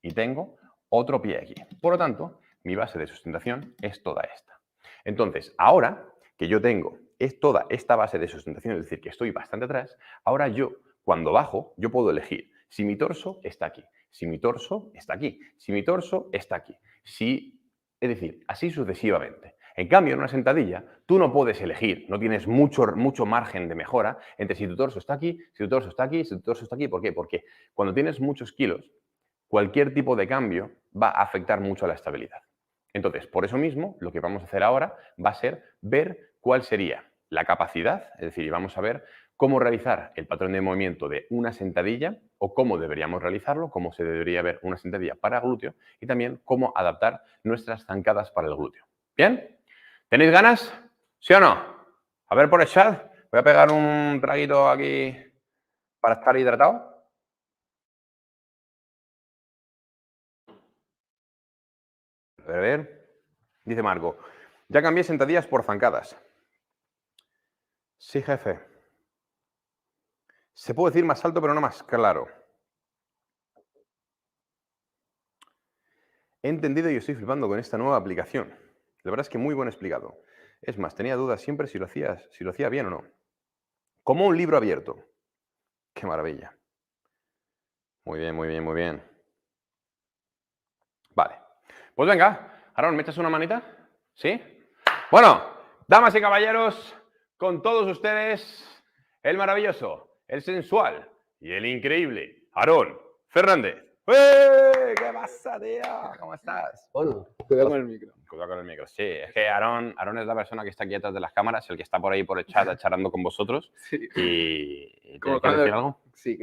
y tengo otro pie aquí. Por lo tanto, mi base de sustentación es toda esta. Entonces, ahora que yo tengo toda esta base de sustentación, es decir, que estoy bastante atrás, ahora yo, cuando bajo, yo puedo elegir si mi torso está aquí, si mi torso está aquí, si mi torso está aquí, es decir, así sucesivamente. En cambio, en una sentadilla, tú no puedes elegir, no tienes mucho margen de mejora entre si tu torso está aquí, si tu torso está aquí, si tu torso está aquí. ¿Por qué? Porque cuando tienes muchos kilos, cualquier tipo de cambio va a afectar mucho a la estabilidad. Entonces, por eso mismo, lo que vamos a hacer ahora va a ser ver cuál sería la capacidad, es decir, vamos a ver cómo realizar el patrón de movimiento de una sentadilla o cómo deberíamos realizarlo, cómo se debería ver una sentadilla para glúteo y también cómo adaptar nuestras zancadas para el glúteo. ¿Bien? ¿Tenéis ganas? ¿Sí o no? A ver por el chat. Voy a pegar un traguito aquí para estar hidratado. A ver. Dice Marco. Ya cambié sentadillas por zancadas. Sí, jefe. Se puede decir más alto, pero no más claro. He entendido y estoy flipando con esta nueva aplicación. La verdad es que muy buen explicado. Es más, tenía dudas siempre si lo hacía bien o no. Como un libro abierto. Qué maravilla. Muy bien, muy bien, muy bien. Vale. Pues venga, Aarón, ¿me echas una manita? ¿Sí? Bueno, damas y caballeros, con todos ustedes, el maravilloso, el sensual y el increíble Aarón Fernández. ¡Eh! ¿Qué pasa, tío? ¿Cómo estás? Bueno, cuidado con el micro. Cuidado con el micro. Sí, es que Aaron es la persona que está aquí detrás de las cámaras, el que está por ahí por el chat charlando con vosotros. Sí. ¿Y Como quieres decir cuando, algo? sí,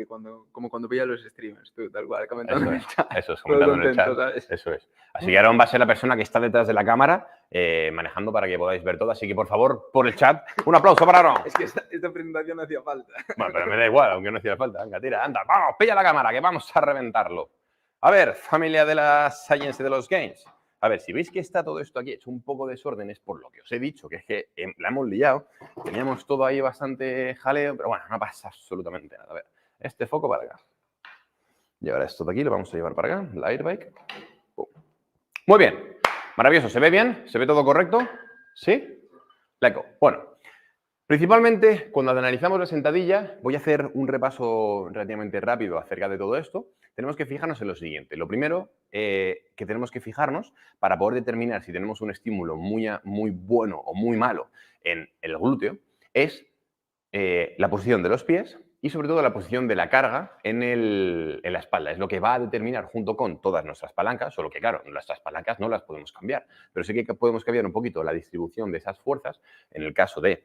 como cuando pillas los streamers, tú, tal cual, comentando en el chat. Eso es, Todo comentando en el contento, chat. ¿sabes? Eso es. Así que Aaron va a ser la persona que está detrás de la cámara manejando para que podáis ver todo. Así que, por favor, por el chat, un aplauso para Aaron. Es que esta presentación no hacía falta. Bueno, pero me da igual, aunque no hacía falta. Venga, tira, anda, vamos, pilla la cámara, que vamos a reventarlo. A ver, familia de la Science de los Games. A ver, si veis que está todo esto aquí hecho un poco desorden es por lo que os he dicho, que es que la hemos liado. Teníamos todo ahí bastante jaleo, pero bueno, no pasa absolutamente nada. A ver, este foco para acá. Llevar esto de aquí, lo vamos a llevar para acá, la airbike. Muy bien, maravilloso. ¿Se ve bien? ¿Se ve todo correcto? ¿Sí? Leco. Bueno, principalmente cuando analizamos la sentadilla, voy a hacer un repaso relativamente rápido acerca de todo esto. Tenemos que fijarnos en lo siguiente. Lo primero que tenemos que fijarnos para poder determinar si tenemos un estímulo muy bueno o muy malo en el glúteo es la posición de los pies y sobre todo la posición de la carga en la espalda. Es lo que va a determinar junto con todas nuestras palancas, solo que claro, nuestras palancas no las podemos cambiar, pero sí que podemos cambiar un poquito la distribución de esas fuerzas en el caso de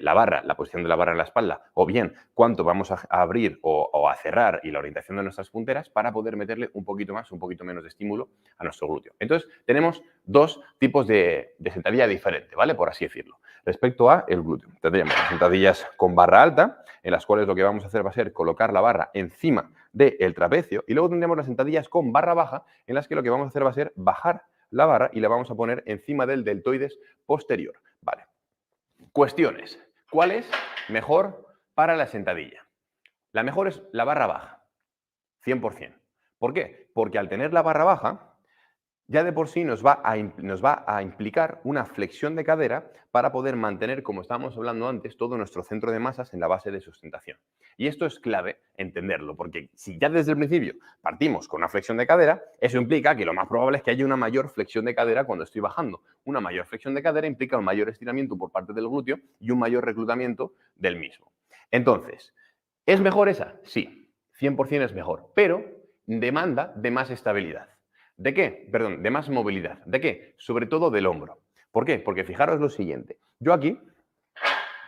la barra, la posición de la barra en la espalda, o bien cuánto vamos a abrir o a cerrar y la orientación de nuestras punteras para poder meterle un poquito más, un poquito menos de estímulo a nuestro glúteo. Entonces, tenemos dos tipos de sentadilla diferente, ¿vale? Por así decirlo. Respecto a el glúteo, tendríamos las sentadillas con barra alta, en las cuales lo que vamos a hacer va a ser colocar la barra encima del trapecio, y luego tendríamos las sentadillas con barra baja, en las que lo que vamos a hacer va a ser bajar la barra y la vamos a poner encima del deltoides posterior. Vale. Cuestiones. ¿Cuál es mejor para la sentadilla? La mejor es la barra baja, 100%. ¿Por qué? Porque al tener la barra baja, ya de por sí nos va a implicar una flexión de cadera para poder mantener, como estábamos hablando antes, todo nuestro centro de masas en la base de sustentación. Y esto es clave entenderlo, porque si ya desde el principio partimos con una flexión de cadera, eso implica que lo más probable es que haya una mayor flexión de cadera cuando estoy bajando. Una mayor flexión de cadera implica un mayor estiramiento por parte del glúteo y un mayor reclutamiento del mismo. Entonces, ¿es mejor esa? Sí, 100% es mejor, pero demanda de más estabilidad. ¿De qué? Perdón, de más movilidad. ¿De qué? Sobre todo del hombro. ¿Por qué? Porque fijaros lo siguiente. Yo aquí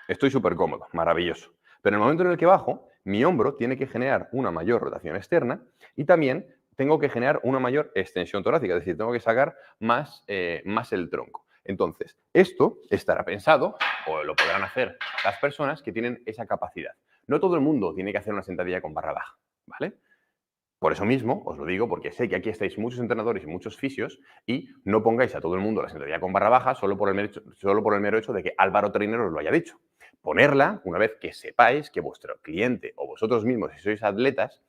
estoy súper cómodo, maravilloso. Pero en el momento en el que bajo, mi hombro tiene que generar una mayor rotación externa y también tengo que generar una mayor extensión torácica, es decir, tengo que sacar más el tronco. Entonces, esto estará pensado, o lo podrán hacer las personas que tienen esa capacidad. No todo el mundo tiene que hacer una sentadilla con barra baja, ¿vale? Por eso mismo, os lo digo, porque sé que aquí estáis muchos entrenadores y muchos fisios y no pongáis a todo el mundo la sentadilla con barra baja solo por el mero hecho de que Álvaro Trainer os lo haya dicho. Ponerla una vez que sepáis que vuestro cliente o vosotros mismos, si sois atletas,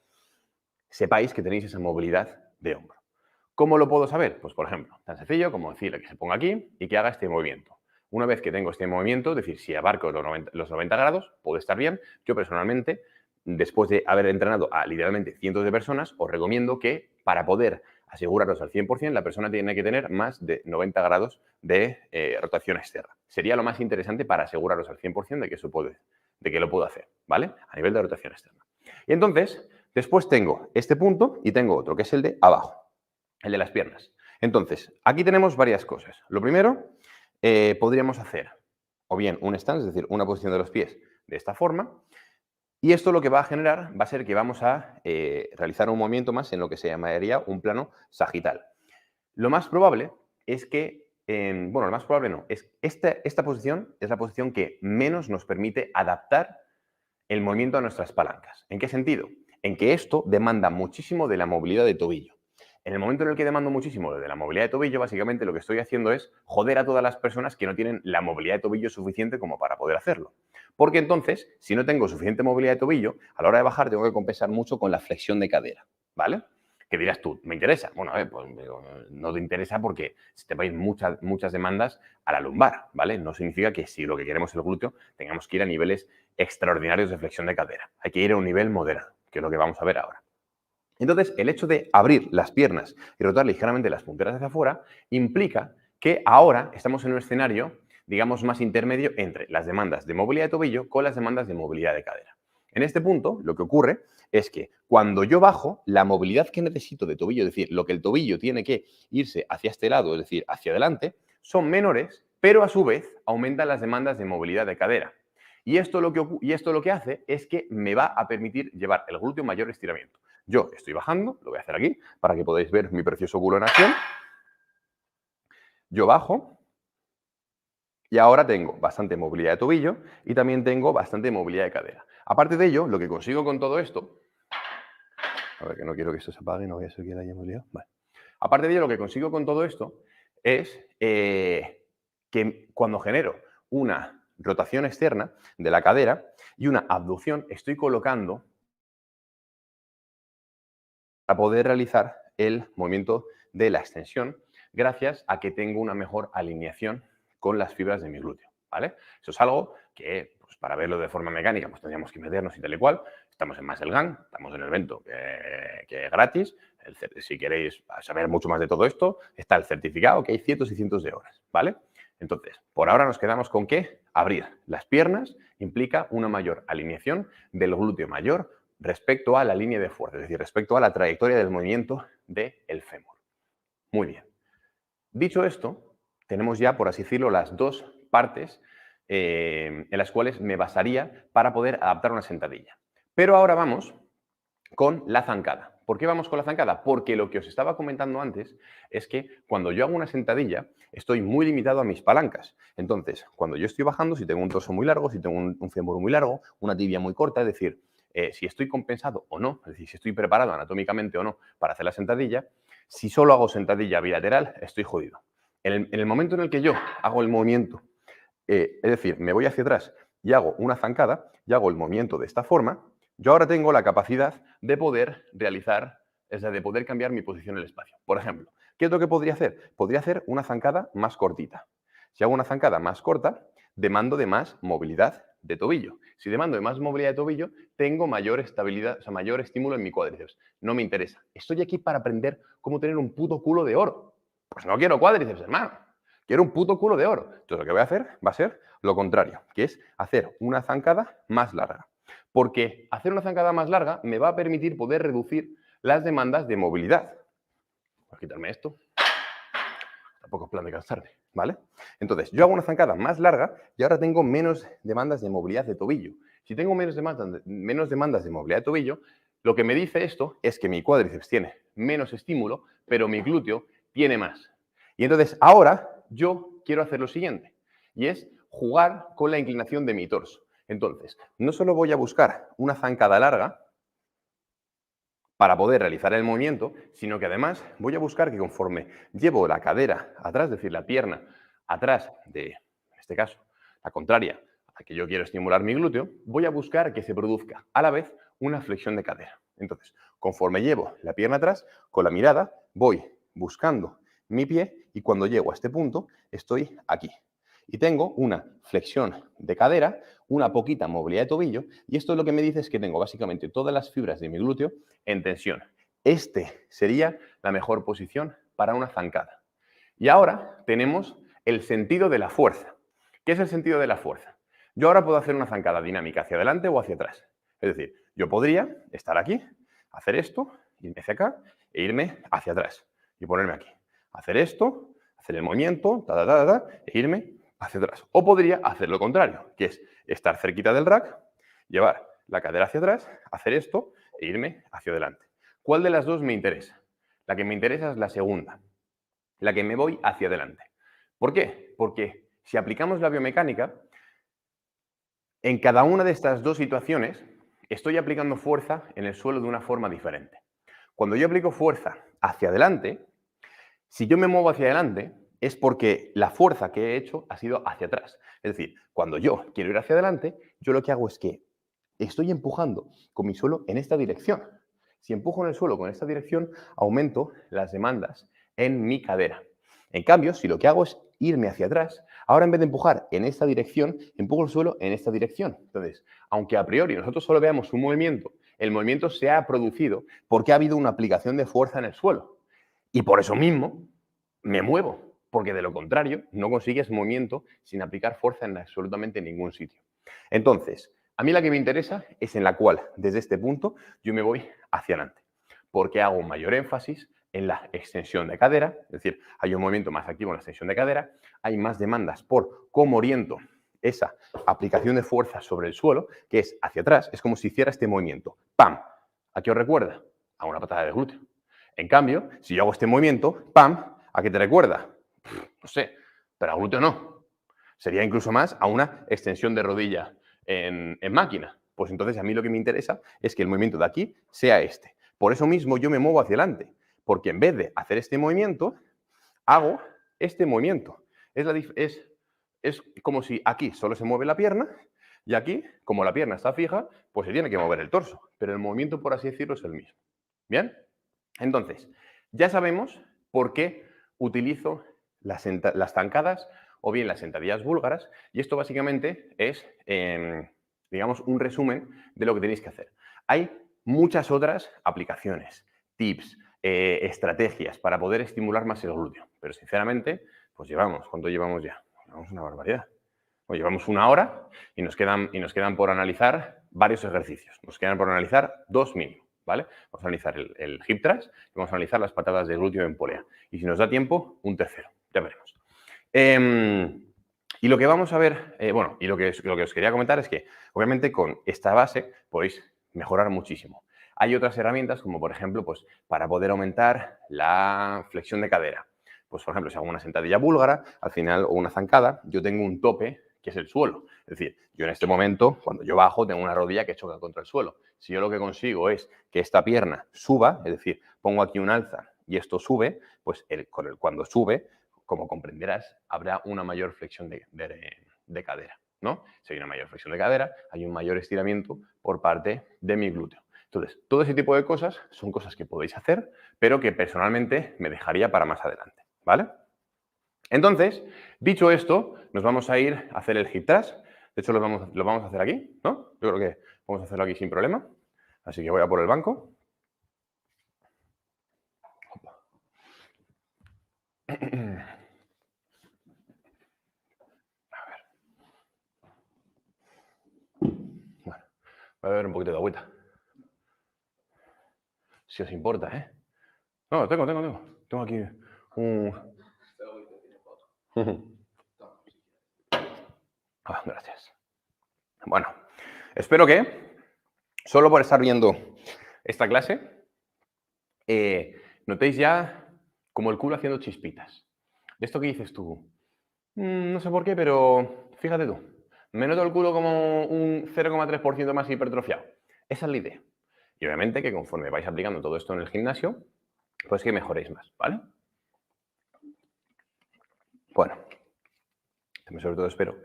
sepáis que tenéis esa movilidad de hombro. ¿Cómo lo puedo saber? Pues, por ejemplo, tan sencillo como decirle que se ponga aquí y que haga este movimiento. Una vez que tengo este movimiento, es decir, si abarco los 90 grados, puede estar bien. Yo personalmente, después de haber entrenado a literalmente cientos de personas, os recomiendo que para poder aseguraros al 100%, la persona tiene que tener más de 90 grados de rotación externa. Sería lo más interesante para aseguraros al 100% de que lo puedo hacer, ¿vale? A nivel de rotación externa. Y entonces, después tengo este punto y tengo otro, que es el de abajo, el de las piernas. Entonces, aquí tenemos varias cosas. Lo primero, podríamos hacer o bien un stance, es decir, una posición de los pies de esta forma, y esto lo que va a generar va a ser que vamos a realizar un movimiento más en lo que se llamaría un plano sagital. Lo más probable es que, bueno, lo más probable no, es esta posición es la posición que menos nos permite adaptar el movimiento a nuestras palancas. ¿En qué sentido? En que esto demanda muchísimo de la movilidad de tobillo. En el momento en el que demando muchísimo de la movilidad de tobillo, básicamente lo que estoy haciendo es joder a todas las personas que no tienen la movilidad de tobillo suficiente como para poder hacerlo. Porque entonces, si no tengo suficiente movilidad de tobillo, a la hora de bajar tengo que compensar mucho con la flexión de cadera, ¿vale? ¿Qué dirás tú? ¿Me interesa? Bueno, pues no te interesa porque te vais muchas demandas a la lumbar, ¿vale? No significa que si lo que queremos es el glúteo, tengamos que ir a niveles extraordinarios de flexión de cadera. Hay que ir a un nivel moderado, que es lo que vamos a ver ahora. Entonces, el hecho de abrir las piernas y rotar ligeramente las punteras hacia afuera implica que ahora estamos en un escenario, digamos, más intermedio entre las demandas de movilidad de tobillo con las demandas de movilidad de cadera. En este punto, lo que ocurre es que cuando yo bajo, la movilidad que necesito de tobillo, es decir, lo que el tobillo tiene que irse hacia este lado, es decir, hacia adelante, son menores, pero a su vez aumentan las demandas de movilidad de cadera. Y esto lo que hace es que me va a permitir llevar el glúteo mayor estiramiento. Yo estoy bajando, lo voy a hacer aquí para que podáis ver mi precioso culo en acción. Yo bajo y ahora tengo bastante movilidad de tobillo y también tengo bastante movilidad de cadera. Aparte de ello, lo que consigo con todo esto, a ver que no quiero que esto se apague, no voy a ser que la hayamos liado. Vale. Aparte de ello, lo que consigo con todo esto es que cuando genero una rotación externa de la cadera y una abducción, estoy colocando para poder realizar el movimiento de la extensión gracias a que tengo una mejor alineación con las fibras de mi glúteo, ¿vale? Eso es algo que, pues, para verlo de forma mecánica, pues tendríamos que meternos y tal y cual. Estamos en Muscle Gang, estamos en el evento que es gratis. Si queréis saber mucho más de todo esto, está el certificado, que hay cientos y cientos de horas, ¿vale? Entonces, por ahora nos quedamos con que abrir las piernas implica una mayor alineación del glúteo mayor respecto a la línea de fuerza, es decir, respecto a la trayectoria del movimiento del fémur. Muy bien. Dicho esto, tenemos ya, por así decirlo, las dos partes en las cuales me basaría para poder adaptar una sentadilla. Pero ahora vamos con la zancada. ¿Por qué vamos con la zancada? Porque lo que os estaba comentando antes es que cuando yo hago una sentadilla estoy muy limitado a mis palancas. Entonces, cuando yo estoy bajando, si tengo un torso muy largo, si tengo un fémur muy largo, una tibia muy corta, es decir, si estoy compensado o no, es decir, si estoy preparado anatómicamente o no para hacer la sentadilla, si solo hago sentadilla bilateral, estoy jodido. En el momento en el que yo hago el movimiento, es decir, me voy hacia atrás y hago una zancada y hago el movimiento de esta forma, yo ahora tengo la capacidad de poder realizar, es decir, de poder cambiar mi posición en el espacio. Por ejemplo, ¿qué es lo que podría hacer? Podría hacer una zancada más cortita. Si hago una zancada más corta, demando de más movilidad de tobillo. Si demando de más movilidad de tobillo, tengo mayor estabilidad, o sea, mayor estímulo en mi cuádriceps. No me interesa. Estoy aquí para aprender cómo tener un puto culo de oro. Pues no quiero cuádriceps, hermano. Quiero un puto culo de oro. Entonces lo que voy a hacer va a ser lo contrario, que es hacer una zancada más larga. Porque hacer una zancada más larga me va a permitir poder reducir las demandas de movilidad. Voy a quitarme esto. Tampoco es plan de cansarme, ¿vale? Entonces, yo hago una zancada más larga y ahora tengo menos demandas de movilidad de tobillo. Si tengo menos demandas de movilidad de tobillo, lo que me dice esto es que mi cuádriceps tiene menos estímulo, pero mi glúteo tiene más. Y entonces, ahora yo quiero hacer lo siguiente, y es jugar con la inclinación de mi torso. Entonces, no solo voy a buscar una zancada larga para poder realizar el movimiento, sino que además voy a buscar que conforme llevo la cadera atrás, es decir, la pierna atrás de, en este caso, la contraria a la que yo quiero estimular mi glúteo, voy a buscar que se produzca a la vez una flexión de cadera. Entonces, conforme llevo la pierna atrás, con la mirada voy buscando mi pie y cuando llego a este punto estoy aquí. Y tengo una flexión de cadera, una poquita movilidad de tobillo, y esto es lo que me dice es que tengo básicamente todas las fibras de mi glúteo en tensión. Este sería la mejor posición para una zancada. Y ahora tenemos el sentido de la fuerza. ¿Qué es el sentido de la fuerza? Yo ahora puedo hacer una zancada dinámica hacia adelante o hacia atrás. Es decir, yo podría estar aquí, hacer esto, irme hacia acá e irme hacia atrás y ponerme aquí. Hacer esto, hacer el movimiento, e irme hacia atrás. O podría hacer lo contrario, que es estar cerquita del rack, llevar la cadera hacia atrás, hacer esto e irme hacia adelante. ¿Cuál de las dos me interesa? La que me interesa es la segunda, la que me voy hacia adelante. ¿Por qué? Porque si aplicamos la biomecánica, en cada una de estas dos situaciones estoy aplicando fuerza en el suelo de una forma diferente. Cuando yo aplico fuerza hacia adelante, si yo me muevo hacia adelante, es porque la fuerza que he hecho ha sido hacia atrás. Es decir, cuando yo quiero ir hacia adelante, yo lo que hago es que estoy empujando con mi suelo en esta dirección. Si empujo en el suelo con esta dirección, aumento las demandas en mi cadera. En cambio, si lo que hago es irme hacia atrás, ahora en vez de empujar en esta dirección, empujo el suelo en esta dirección. Entonces, aunque a priori nosotros solo veamos un movimiento, el movimiento se ha producido porque ha habido una aplicación de fuerza en el suelo. Y por eso mismo me muevo, porque de lo contrario no consigues movimiento sin aplicar fuerza en absolutamente ningún sitio. Entonces, A mí la que me interesa es en la cual, desde este punto, yo me voy hacia adelante, porque hago un mayor énfasis en la extensión de cadera, es decir, hay un movimiento más activo en la extensión de cadera, hay más demandas por cómo oriento esa aplicación de fuerza sobre el suelo, que es hacia atrás, es como si hiciera este movimiento. ¡Pam! ¿A qué os recuerda? A una patada de glúteo. En cambio, si yo hago este movimiento, ¡pam! ¿A qué te recuerda? No sé, pero a glúteo no. Sería incluso más a una extensión de rodilla en máquina. Pues entonces a mí lo que me interesa es que el movimiento de aquí sea este. Por eso mismo yo me muevo hacia adelante, porque en vez de hacer este movimiento, hago este movimiento. Es como si aquí solo se mueve la pierna y aquí, como la pierna está fija, pues se tiene que mover el torso. Pero el movimiento, por así decirlo, es el mismo. ¿Bien? Entonces, ya sabemos por qué utilizo las zancadas o bien las sentadillas búlgaras, y esto básicamente es, digamos, un resumen de lo que tenéis que hacer. Hay muchas otras aplicaciones, tips, estrategias para poder estimular más el glúteo, pero sinceramente, pues ¿cuánto llevamos ya? Llevamos una barbaridad. Pues llevamos 1 hora y nos quedan por analizar varios ejercicios. Nos quedan por analizar 2 mínimo, ¿vale? Vamos a analizar el hip thrust y vamos a analizar las patadas de glúteo en polea. Y si nos da tiempo, un tercero. Ya veremos. Y lo que vamos a ver, y lo que os quería comentar es que, obviamente, con esta base podéis mejorar muchísimo. Hay otras herramientas, como por ejemplo, pues para poder aumentar la flexión de cadera. Pues, por ejemplo, si hago una sentadilla búlgara, al final, o una zancada, yo tengo un tope que es el suelo. Es decir, yo en este momento, cuando yo bajo, tengo una rodilla que choca contra el suelo. Si yo lo que consigo es que esta pierna suba, es decir, pongo aquí un alza y esto sube, pues cuando sube, como comprenderás, habrá una mayor flexión de cadera, ¿no? Si hay una mayor flexión de cadera, hay un mayor estiramiento por parte de mi glúteo. Entonces, todo ese tipo de cosas son cosas que podéis hacer, pero que personalmente me dejaría para más adelante, ¿vale? Entonces, dicho esto, nos vamos a ir a hacer el hip thrust. De hecho, lo vamos a hacer aquí, ¿no? Yo creo que vamos a hacerlo aquí sin problema. Así que voy a por el banco. A ver. Bueno, voy a beber un poquito de agüita. Si os importa, ¿eh? No, tengo. Tengo aquí un... Gracias. Bueno, espero que, solo por estar viendo esta clase, notéis ya como el culo haciendo chispitas. De esto que dices tú, no sé por qué, pero fíjate tú, me noto el culo como un 0,3% más hipertrofiado. Esa es la idea. Y obviamente que conforme vais aplicando todo esto en el gimnasio, pues que mejoréis más, ¿vale? Bueno, sobre todo espero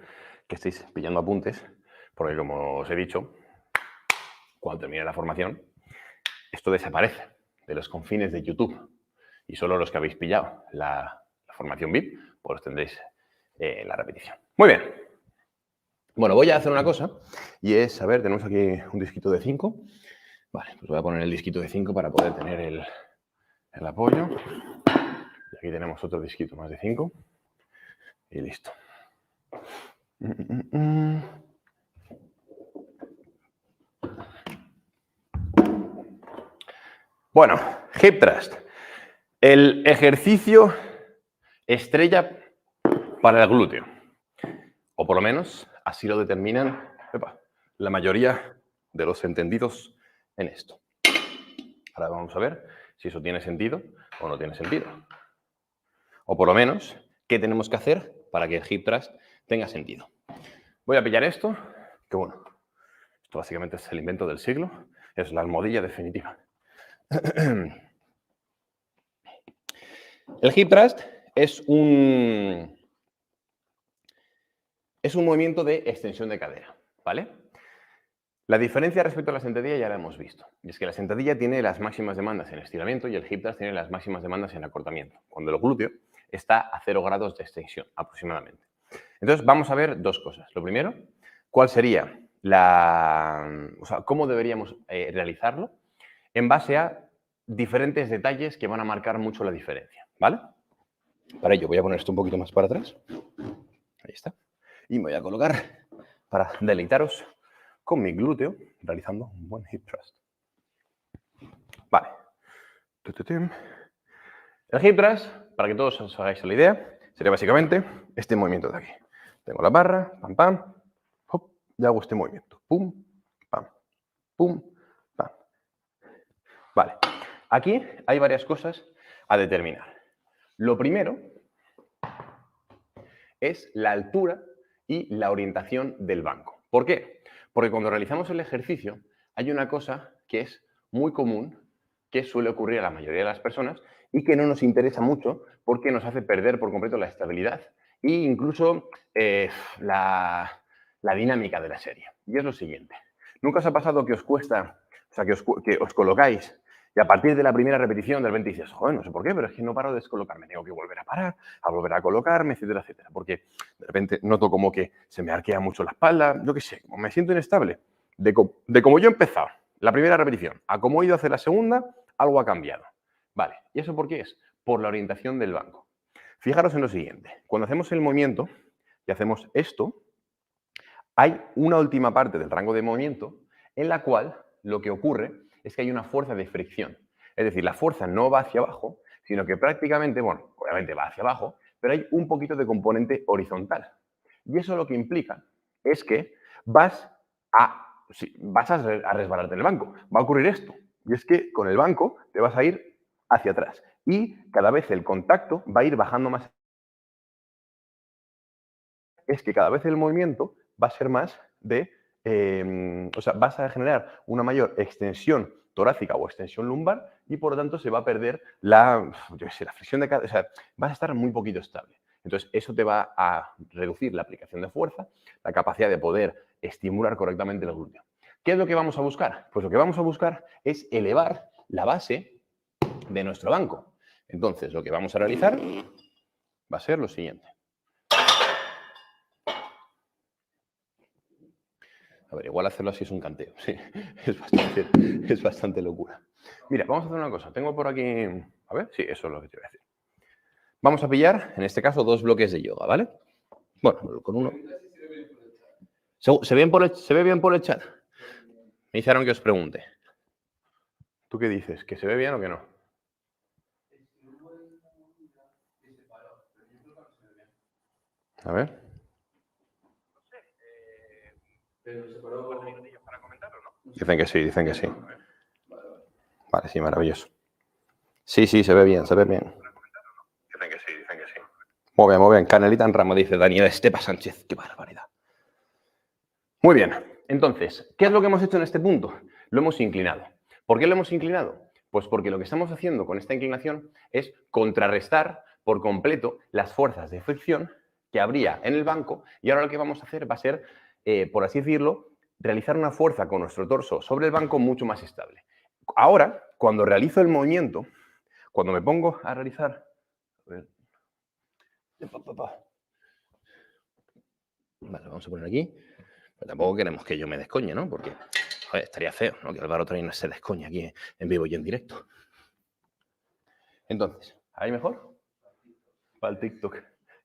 que estéis pillando apuntes, porque como os he dicho, cuando termine la formación, esto desaparece de los confines de YouTube y solo los que habéis pillado la formación VIP, pues tendréis la repetición. Muy bien. Bueno, voy a hacer una cosa y es, a ver, tenemos aquí un disquito de 5. Vale, pues voy a poner el disquito de 5 para poder tener el apoyo. Y aquí tenemos otro disquito más de 5. Y listo. Bueno, hip thrust. El ejercicio estrella para el glúteo. O por lo menos así lo determinan la mayoría de los entendidos en esto. Ahora vamos a ver si eso tiene sentido o no tiene sentido. O por lo menos, ¿qué tenemos que hacer para que el hip thrust tenga sentido? Voy a pillar esto, que bueno, esto básicamente es el invento del siglo, es la almohadilla definitiva. El hip thrust es un movimiento de extensión de cadera, ¿vale? La diferencia respecto a la sentadilla ya la hemos visto. Y es que la sentadilla tiene las máximas demandas en estiramiento y el hip thrust tiene las máximas demandas en acortamiento, cuando el glúteo está a 0 grados de extensión aproximadamente. Entonces vamos a ver dos cosas. Lo primero, ¿cuál sería cómo deberíamos realizarlo? En base a diferentes detalles que van a marcar mucho la diferencia, ¿vale? Para ello voy a poner esto un poquito más para atrás. Ahí está. Y me voy a colocar para deleitaros con mi glúteo realizando un buen hip thrust. Vale. El hip thrust, para que todos os hagáis la idea, sería básicamente este movimiento de aquí. Tengo la barra, pam, pam, hop, y hago este movimiento. Pum, pam, pum, pam. Vale. Aquí hay varias cosas a determinar. Lo primero es la altura y la orientación del banco. ¿Por qué? Porque cuando realizamos el ejercicio hay una cosa que es muy común, que suele ocurrir a la mayoría de las personas y que no nos interesa mucho porque nos hace perder por completo la estabilidad e incluso la dinámica de la serie. Y es lo siguiente. ¿Nunca os ha pasado que os cuesta, o sea, que os colocáis y a partir de la primera repetición del 20 dices, joder, no sé por qué, pero es que no paro de descolocarme, tengo que volver a parar, a volver a colocarme, etcétera, etcétera? Porque de repente noto como que se me arquea mucho la espalda, yo qué sé, como me siento inestable. De como yo he empezado la primera repetición a cómo he ido a hacer la segunda, algo ha cambiado. Vale, ¿y eso por qué es? Por la orientación del banco. Fijaros en lo siguiente, cuando hacemos el movimiento y hacemos esto, hay una última parte del rango de movimiento en la cual lo que ocurre es que hay una fuerza de fricción. Es decir, la fuerza no va hacia abajo, sino que prácticamente, bueno, obviamente va hacia abajo, pero hay un poquito de componente horizontal. Y eso lo que implica es que vas a resbalarte en el banco. Va a ocurrir esto. Y es que con el banco te vas a ir hacia atrás. Y cada vez el contacto va a ir bajando más. Es que cada vez el movimiento va a ser más de... o sea, vas a generar una mayor extensión torácica o extensión lumbar y por lo tanto se va a perder la fricción de cadera. O sea, vas a estar muy poquito estable. Entonces, eso te va a reducir la aplicación de fuerza, la capacidad de poder estimular correctamente el glúteo. ¿Qué es lo que vamos a buscar? Pues lo que vamos a buscar es elevar la base de nuestro banco. Entonces, lo que vamos a realizar va a ser lo siguiente. A ver, igual hacerlo así es un canteo, sí, es bastante locura. Mira, vamos a hacer una cosa. Tengo por aquí, a ver, sí, eso es lo que te voy a decir. Vamos a pillar, en este caso, 2 bloques de yoga, ¿vale? Bueno, con uno. ¿Se ve bien por el chat? Me hicieron que os pregunte. ¿Tú qué dices? ¿Que se ve bien o que no? A ver. Dicen que sí, dicen que sí. Vale, sí, maravilloso. Sí, se ve bien, se ve bien. Dicen que sí, dicen que sí. Muy bien. Canelita en ramo, dice Daniel Estepa Sánchez. ¡Qué barbaridad! Muy bien. Entonces, ¿qué es lo que hemos hecho en este punto? Lo hemos inclinado. ¿Por qué lo hemos inclinado? Pues porque lo que estamos haciendo con esta inclinación es contrarrestar por completo las fuerzas de fricción que habría en el banco y ahora lo que vamos a hacer va a ser, por así decirlo, realizar una fuerza con nuestro torso sobre el banco mucho más estable. Ahora, cuando realizo el movimiento, cuando me pongo a realizar... A ver, vale, vamos a poner aquí. Pero tampoco queremos que yo me descoñe, ¿no? Porque joder, estaría feo, ¿no? Que Álvaro Trainer se descoñe aquí en vivo y en directo. Entonces, ¿ahí mejor? Para el TikTok.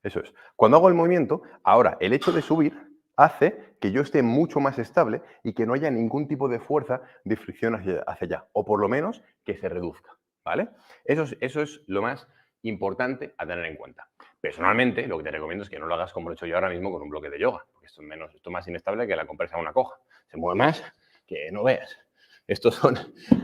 Eso es. Cuando hago el movimiento, ahora el hecho de subir hace que yo esté mucho más estable y que no haya ningún tipo de fuerza de fricción hacia allá. O por lo menos que se reduzca, ¿vale? Eso es lo más importante a tener en cuenta. Personalmente, lo que te recomiendo es que no lo hagas como lo he hecho yo ahora mismo con un bloque de yoga, porque esto es más inestable que la compresa de una coja. Se mueve más que no veas. Estos son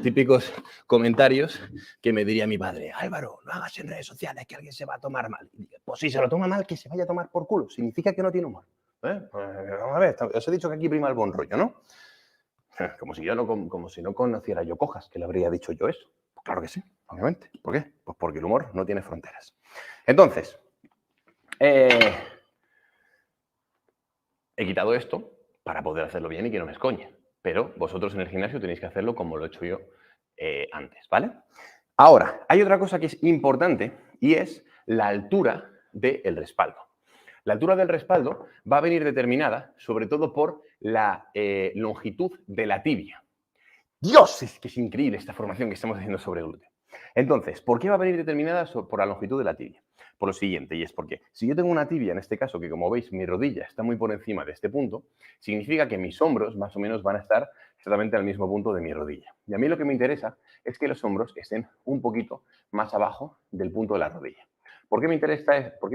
típicos comentarios que me diría mi padre. Álvaro, no hagas en redes sociales que alguien se va a tomar mal. Pues si se lo toma mal, que se vaya a tomar por culo. Significa que no tiene humor. Pues, vamos a ver, os he dicho que aquí prima el buen rollo, ¿no? Como si no conociera yo Cojas, que le habría dicho yo eso. Pues claro que sí, obviamente. ¿Por qué? Pues porque el humor no tiene fronteras. Entonces, he quitado esto para poder hacerlo bien y que no me escoñe. Pero vosotros en el gimnasio tenéis que hacerlo como lo he hecho yo antes, ¿vale? Ahora, hay otra cosa que es importante y es la altura del respaldo. La altura del respaldo va a venir determinada sobre todo por la longitud de la tibia. Dios, es que es increíble esta formación que estamos haciendo sobre glúteo. Entonces, ¿por qué va a venir determinada por la longitud de la tibia? Por lo siguiente, y es porque si yo tengo una tibia, en este caso, que como veis mi rodilla está muy por encima de este punto, significa que mis hombros más o menos van a estar exactamente al mismo punto de mi rodilla. Y a mí lo que me interesa es que los hombros estén un poquito más abajo del punto de la rodilla. ¿Por qué me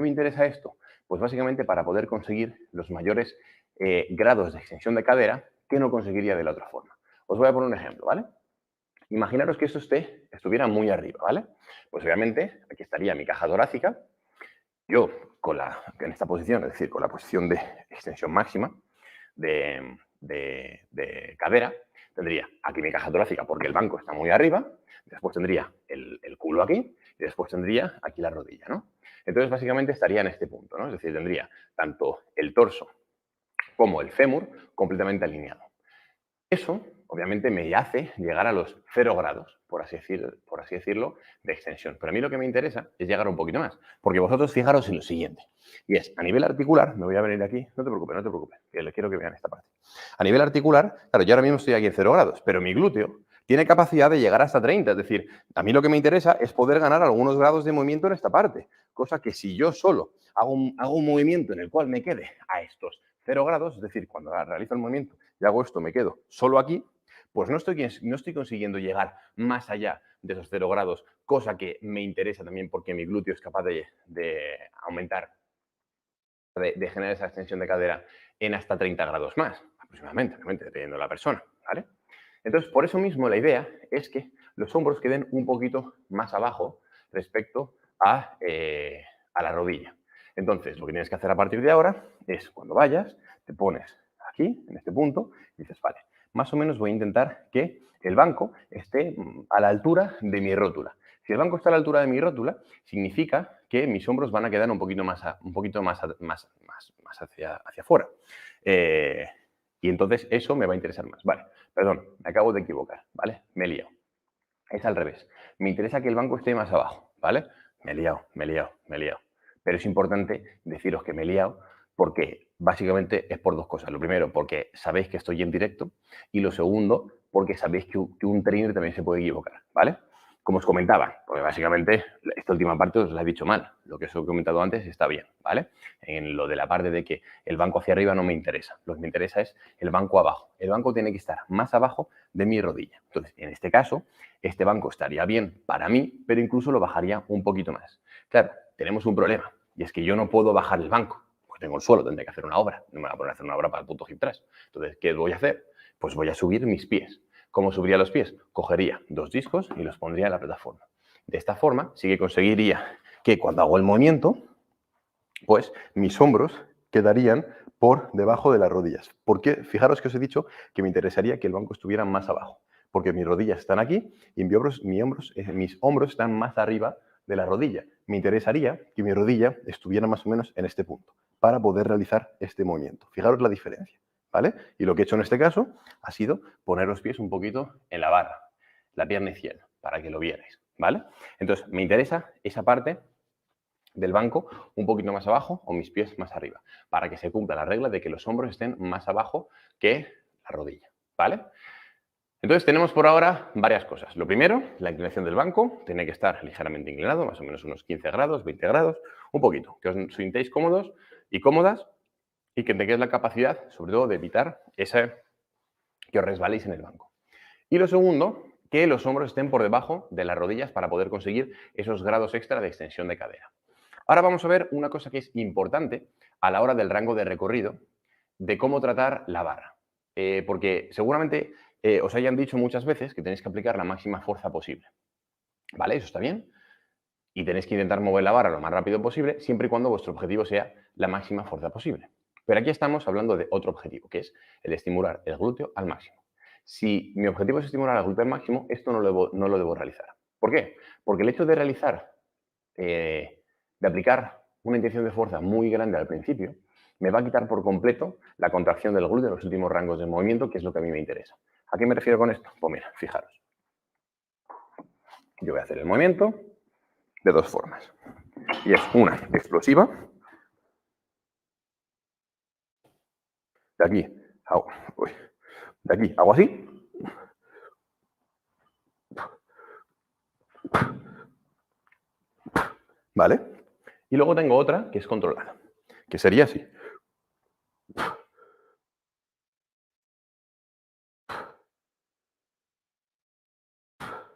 interesa esto? Pues básicamente para poder conseguir los mayores grados de extensión de cadera que no conseguiría de la otra forma. Os voy a poner un ejemplo, ¿vale? Imaginaros que esto estuviera muy arriba, ¿vale? Pues obviamente aquí estaría mi caja torácica, yo en esta posición, es decir, con la posición de extensión máxima de cadera, tendría aquí mi caja torácica porque el banco está muy arriba, después tendría el culo aquí y después tendría aquí la rodilla, ¿no? Entonces, básicamente estaría en este punto, ¿no? Es decir, tendría tanto el torso como el fémur completamente alineado. Eso, obviamente, me hace llegar a los 0 grados, por así decirlo, de extensión. Pero a mí lo que me interesa es llegar un poquito más. Porque vosotros fijaros en lo siguiente. Y es, a nivel articular, me voy a venir aquí, no te preocupes, que les quiero que vean esta parte. A nivel articular, claro, yo ahora mismo estoy aquí en 0 grados, pero mi glúteo tiene capacidad de llegar hasta 30. Es decir, a mí lo que me interesa es poder ganar algunos grados de movimiento en esta parte. Cosa que si yo solo hago un movimiento en el cual me quede a estos 0 grados, es decir, cuando realizo el movimiento y hago esto, me quedo solo aquí, pues no estoy consiguiendo llegar más allá de esos 0 grados, cosa que me interesa también porque mi glúteo es capaz de aumentar, de generar esa extensión de cadera en hasta 30 grados más, aproximadamente, dependiendo de la persona, ¿vale? Entonces, por eso mismo la idea es que los hombros queden un poquito más abajo respecto a la rodilla. Entonces, lo que tienes que hacer a partir de ahora es, cuando vayas, te pones aquí, en este punto, y dices, vale, más o menos voy a intentar que el banco esté a la altura de mi rótula. Si el banco está a la altura de mi rótula, significa que mis hombros van a quedar un poquito más hacia afuera. Y entonces eso me va a interesar más. Vale, perdón, me acabo de equivocar, ¿vale? Me he liado. Es al revés. Me interesa que el banco esté más abajo, ¿vale? Me he liado. Pero es importante deciros que me he liado porque básicamente es por dos cosas. Lo primero, porque sabéis que estoy en directo y lo segundo, porque sabéis que un trainer también se puede equivocar, ¿vale? Como os comentaba, porque básicamente esta última parte os la he dicho mal. Lo que os he comentado antes está bien, ¿vale? En lo de la parte de que el banco hacia arriba no me interesa. Lo que me interesa es el banco abajo. El banco tiene que estar más abajo de mi rodilla. Entonces, en este caso, este banco estaría bien para mí, pero incluso lo bajaría un poquito más. Claro, tenemos un problema y es que yo no puedo bajar el banco. Pues tengo el suelo, tendré que hacer una obra. No me voy a poner a hacer una obra para el puto hip thrust. Entonces, ¿qué voy a hacer? Pues voy a subir mis pies. ¿Cómo subiría los pies? Cogería dos discos y los pondría en la plataforma. De esta forma sí que conseguiría que cuando hago el movimiento, pues mis hombros quedarían por debajo de las rodillas. Porque fijaros que os he dicho que me interesaría que el banco estuviera más abajo. Porque mis rodillas están aquí y mis hombros están más arriba de la rodilla. Me interesaría que mi rodilla estuviera más o menos en este punto para poder realizar este movimiento. Fijaros la diferencia, ¿vale? Y lo que he hecho en este caso ha sido poner los pies un poquito en la barra, la pierna izquierda, para que lo vierais, ¿vale? Entonces, me interesa esa parte del banco un poquito más abajo o mis pies más arriba, para que se cumpla la regla de que los hombros estén más abajo que la rodilla, ¿vale? Entonces tenemos por ahora varias cosas. Lo primero, la inclinación del banco tiene que estar ligeramente inclinado, más o menos unos 15 grados, 20 grados, un poquito, que os sintáis cómodos y cómodas y que tengáis la capacidad, sobre todo, de evitar que os resbaléis en el banco. Y lo segundo, que los hombros estén por debajo de las rodillas para poder conseguir esos grados extra de extensión de cadera. Ahora vamos a ver una cosa que es importante a la hora del rango de recorrido de cómo tratar la barra. Porque seguramente os hayan dicho muchas veces que tenéis que aplicar la máxima fuerza posible. ¿Vale? Eso está bien. Y tenéis que intentar mover la barra lo más rápido posible, siempre y cuando vuestro objetivo sea la máxima fuerza posible. Pero aquí estamos hablando de otro objetivo, que es el de estimular el glúteo al máximo. Si mi objetivo es estimular el glúteo al máximo, esto no lo debo realizar. ¿Por qué? Porque el hecho de de aplicar una intención de fuerza muy grande al principio, me va a quitar por completo la contracción del glúteo en los últimos rangos de movimiento, que es lo que a mí me interesa. ¿A qué me refiero con esto? Pues mira, fijaros. Yo voy a hacer el movimiento de dos formas. Y es una explosiva. De aquí hago así. ¿vale? Y luego tengo otra que es controlada, que sería así.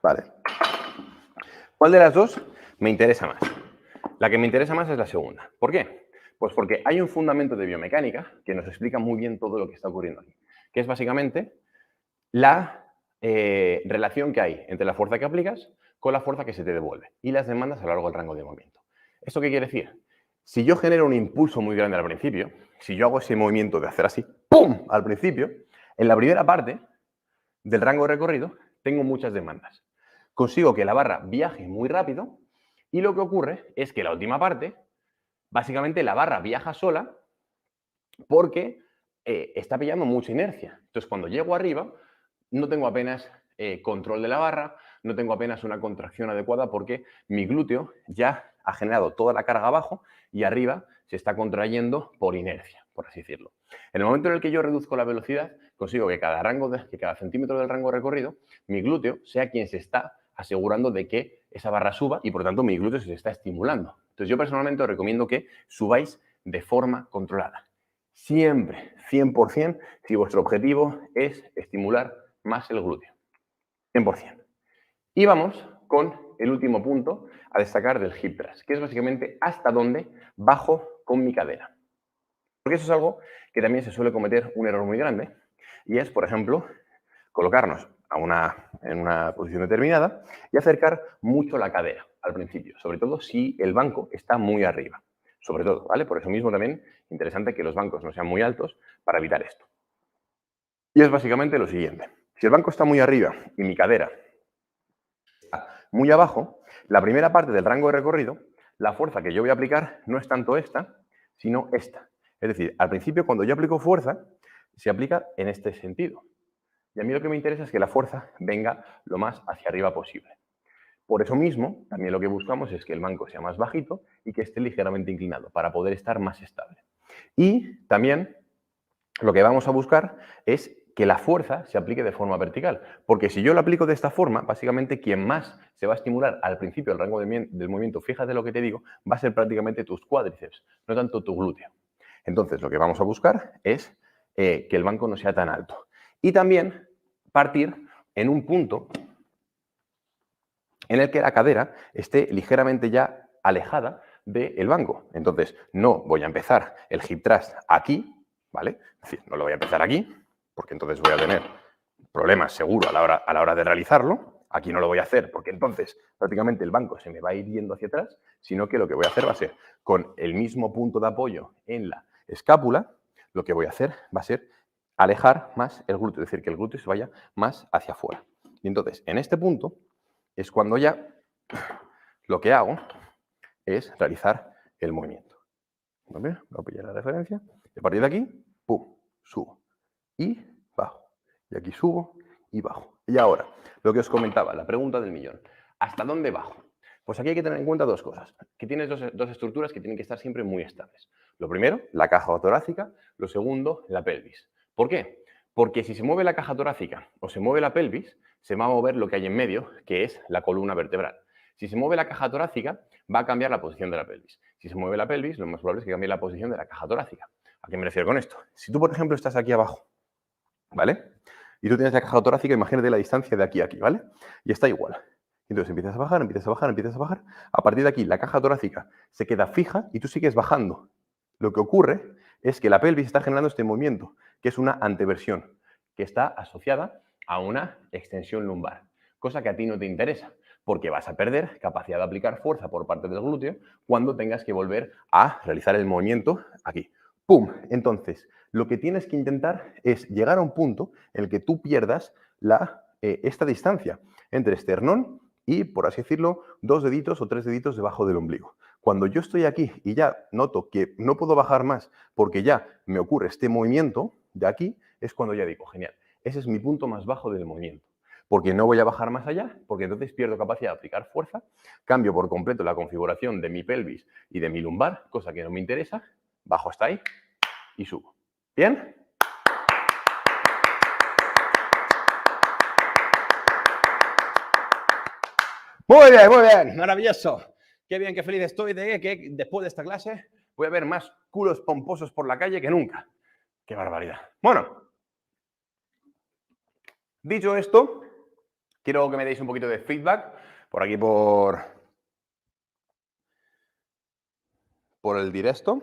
Vale. ¿Cuál de las dos me interesa más? La que me interesa más es la segunda. ¿Por qué? Pues porque hay un fundamento de biomecánica que nos explica muy bien todo lo que está ocurriendo aquí, que es básicamente la relación que hay entre la fuerza que aplicas con la fuerza que se te devuelve y las demandas a lo largo del rango de movimiento. ¿Esto qué quiere decir? Si yo genero un impulso muy grande al principio, si yo hago ese movimiento de hacer así, ¡pum!, al principio, en la primera parte del rango de recorrido tengo muchas demandas. Consigo que la barra viaje muy rápido y lo que ocurre es que la última parte, básicamente la barra viaja sola porque está pillando mucha inercia. Entonces, cuando llego arriba, no tengo apenas control de la barra, no tengo apenas una contracción adecuada porque mi glúteo ya ha generado toda la carga abajo y arriba se está contrayendo por inercia, por así decirlo. En el momento en el que yo reduzco la velocidad, consigo que cada centímetro del rango de recorrido, mi glúteo sea quien se está asegurando de que esa barra suba y por tanto mi glúteo se está estimulando. Entonces yo personalmente os recomiendo que subáis de forma controlada. Siempre, 100%, si vuestro objetivo es estimular más el glúteo. 100%. Y vamos con el último punto a destacar del hip thrust, que es básicamente hasta dónde bajo con mi cadera. Porque eso es algo que también se suele cometer un error muy grande, y es, por ejemplo, colocarnos en una posición determinada y acercar mucho la cadera al principio, sobre todo si el banco está muy arriba. Sobre todo, ¿vale? Por eso mismo también interesante que los bancos no sean muy altos para evitar esto. Y es básicamente lo siguiente. Si el banco está muy arriba y mi cadera está muy abajo, la primera parte del rango de recorrido, la fuerza que yo voy a aplicar no es tanto esta, sino esta. Es decir, al principio cuando yo aplico fuerza, se aplica en este sentido. Y a mí lo que me interesa es que la fuerza venga lo más hacia arriba posible. Por eso mismo, también lo que buscamos es que el banco sea más bajito y que esté ligeramente inclinado para poder estar más estable. Y también lo que vamos a buscar es que la fuerza se aplique de forma vertical. Porque si yo lo aplico de esta forma, básicamente quien más se va a estimular al principio del rango del movimiento, fíjate lo que te digo, va a ser prácticamente tus cuádriceps, no tanto tu glúteo. Entonces, lo que vamos a buscar es que el banco no sea tan alto. Y también partir en un punto en el que la cadera esté ligeramente ya alejada del banco. Entonces, no voy a empezar el hip thrust aquí, ¿vale? Es decir, no lo voy a empezar aquí, porque entonces voy a tener problemas seguro a la hora de realizarlo. Aquí no lo voy a hacer, porque entonces prácticamente el banco se me va a ir yendo hacia atrás, sino que lo que voy a hacer va a ser, con el mismo punto de apoyo en la escápula, lo que voy a hacer va a ser alejar más el glúteo, es decir, que el glúteo se vaya más hacia afuera. Y entonces, en este punto, es cuando ya lo que hago es realizar el movimiento. ¿Vale? Voy a pillar la referencia. Y a partir de aquí, pum, subo y bajo. Y aquí subo y bajo. Y ahora, lo que os comentaba, la pregunta del millón. ¿Hasta dónde bajo? Pues aquí hay que tener en cuenta dos cosas. Que tienes dos estructuras que tienen que estar siempre muy estables. Lo primero, la caja torácica. Lo segundo, la pelvis. ¿Por qué? Porque si se mueve la caja torácica o se mueve la pelvis, se va a mover lo que hay en medio, que es la columna vertebral. Si se mueve la caja torácica, va a cambiar la posición de la pelvis. Si se mueve la pelvis, lo más probable es que cambie la posición de la caja torácica. ¿A qué me refiero con esto? Si tú, por ejemplo, estás aquí abajo, ¿vale? Y tú tienes la caja torácica, imagínate la distancia de aquí a aquí, ¿vale? Y está igual. Entonces empiezas a bajar, empiezas a bajar, empiezas a bajar. A partir de aquí, la caja torácica se queda fija y tú sigues bajando. Lo que ocurre es que la pelvis está generando este movimiento, que es una anteversión, que está asociada a una extensión lumbar, cosa que a ti no te interesa, porque vas a perder capacidad de aplicar fuerza por parte del glúteo cuando tengas que volver a realizar el movimiento aquí. ¡Pum! Entonces, lo que tienes que intentar es llegar a un punto en el que tú pierdas esta distancia entre esternón y, por así decirlo, 2 deditos o 3 deditos debajo del ombligo. Cuando yo estoy aquí y ya noto que no puedo bajar más porque ya me ocurre este movimiento de aquí, es cuando ya digo, genial, ese es mi punto más bajo del movimiento. Porque no voy a bajar más allá, porque entonces pierdo capacidad de aplicar fuerza, cambio por completo la configuración de mi pelvis y de mi lumbar, cosa que no me interesa, bajo hasta ahí y subo. ¿Bien? Muy bien, maravilloso. qué bien, qué feliz estoy de que después de esta clase voy a ver más culos pomposos por la calle que nunca. ¡Qué barbaridad! Bueno, dicho esto, quiero que me deis un poquito de feedback por aquí por el directo.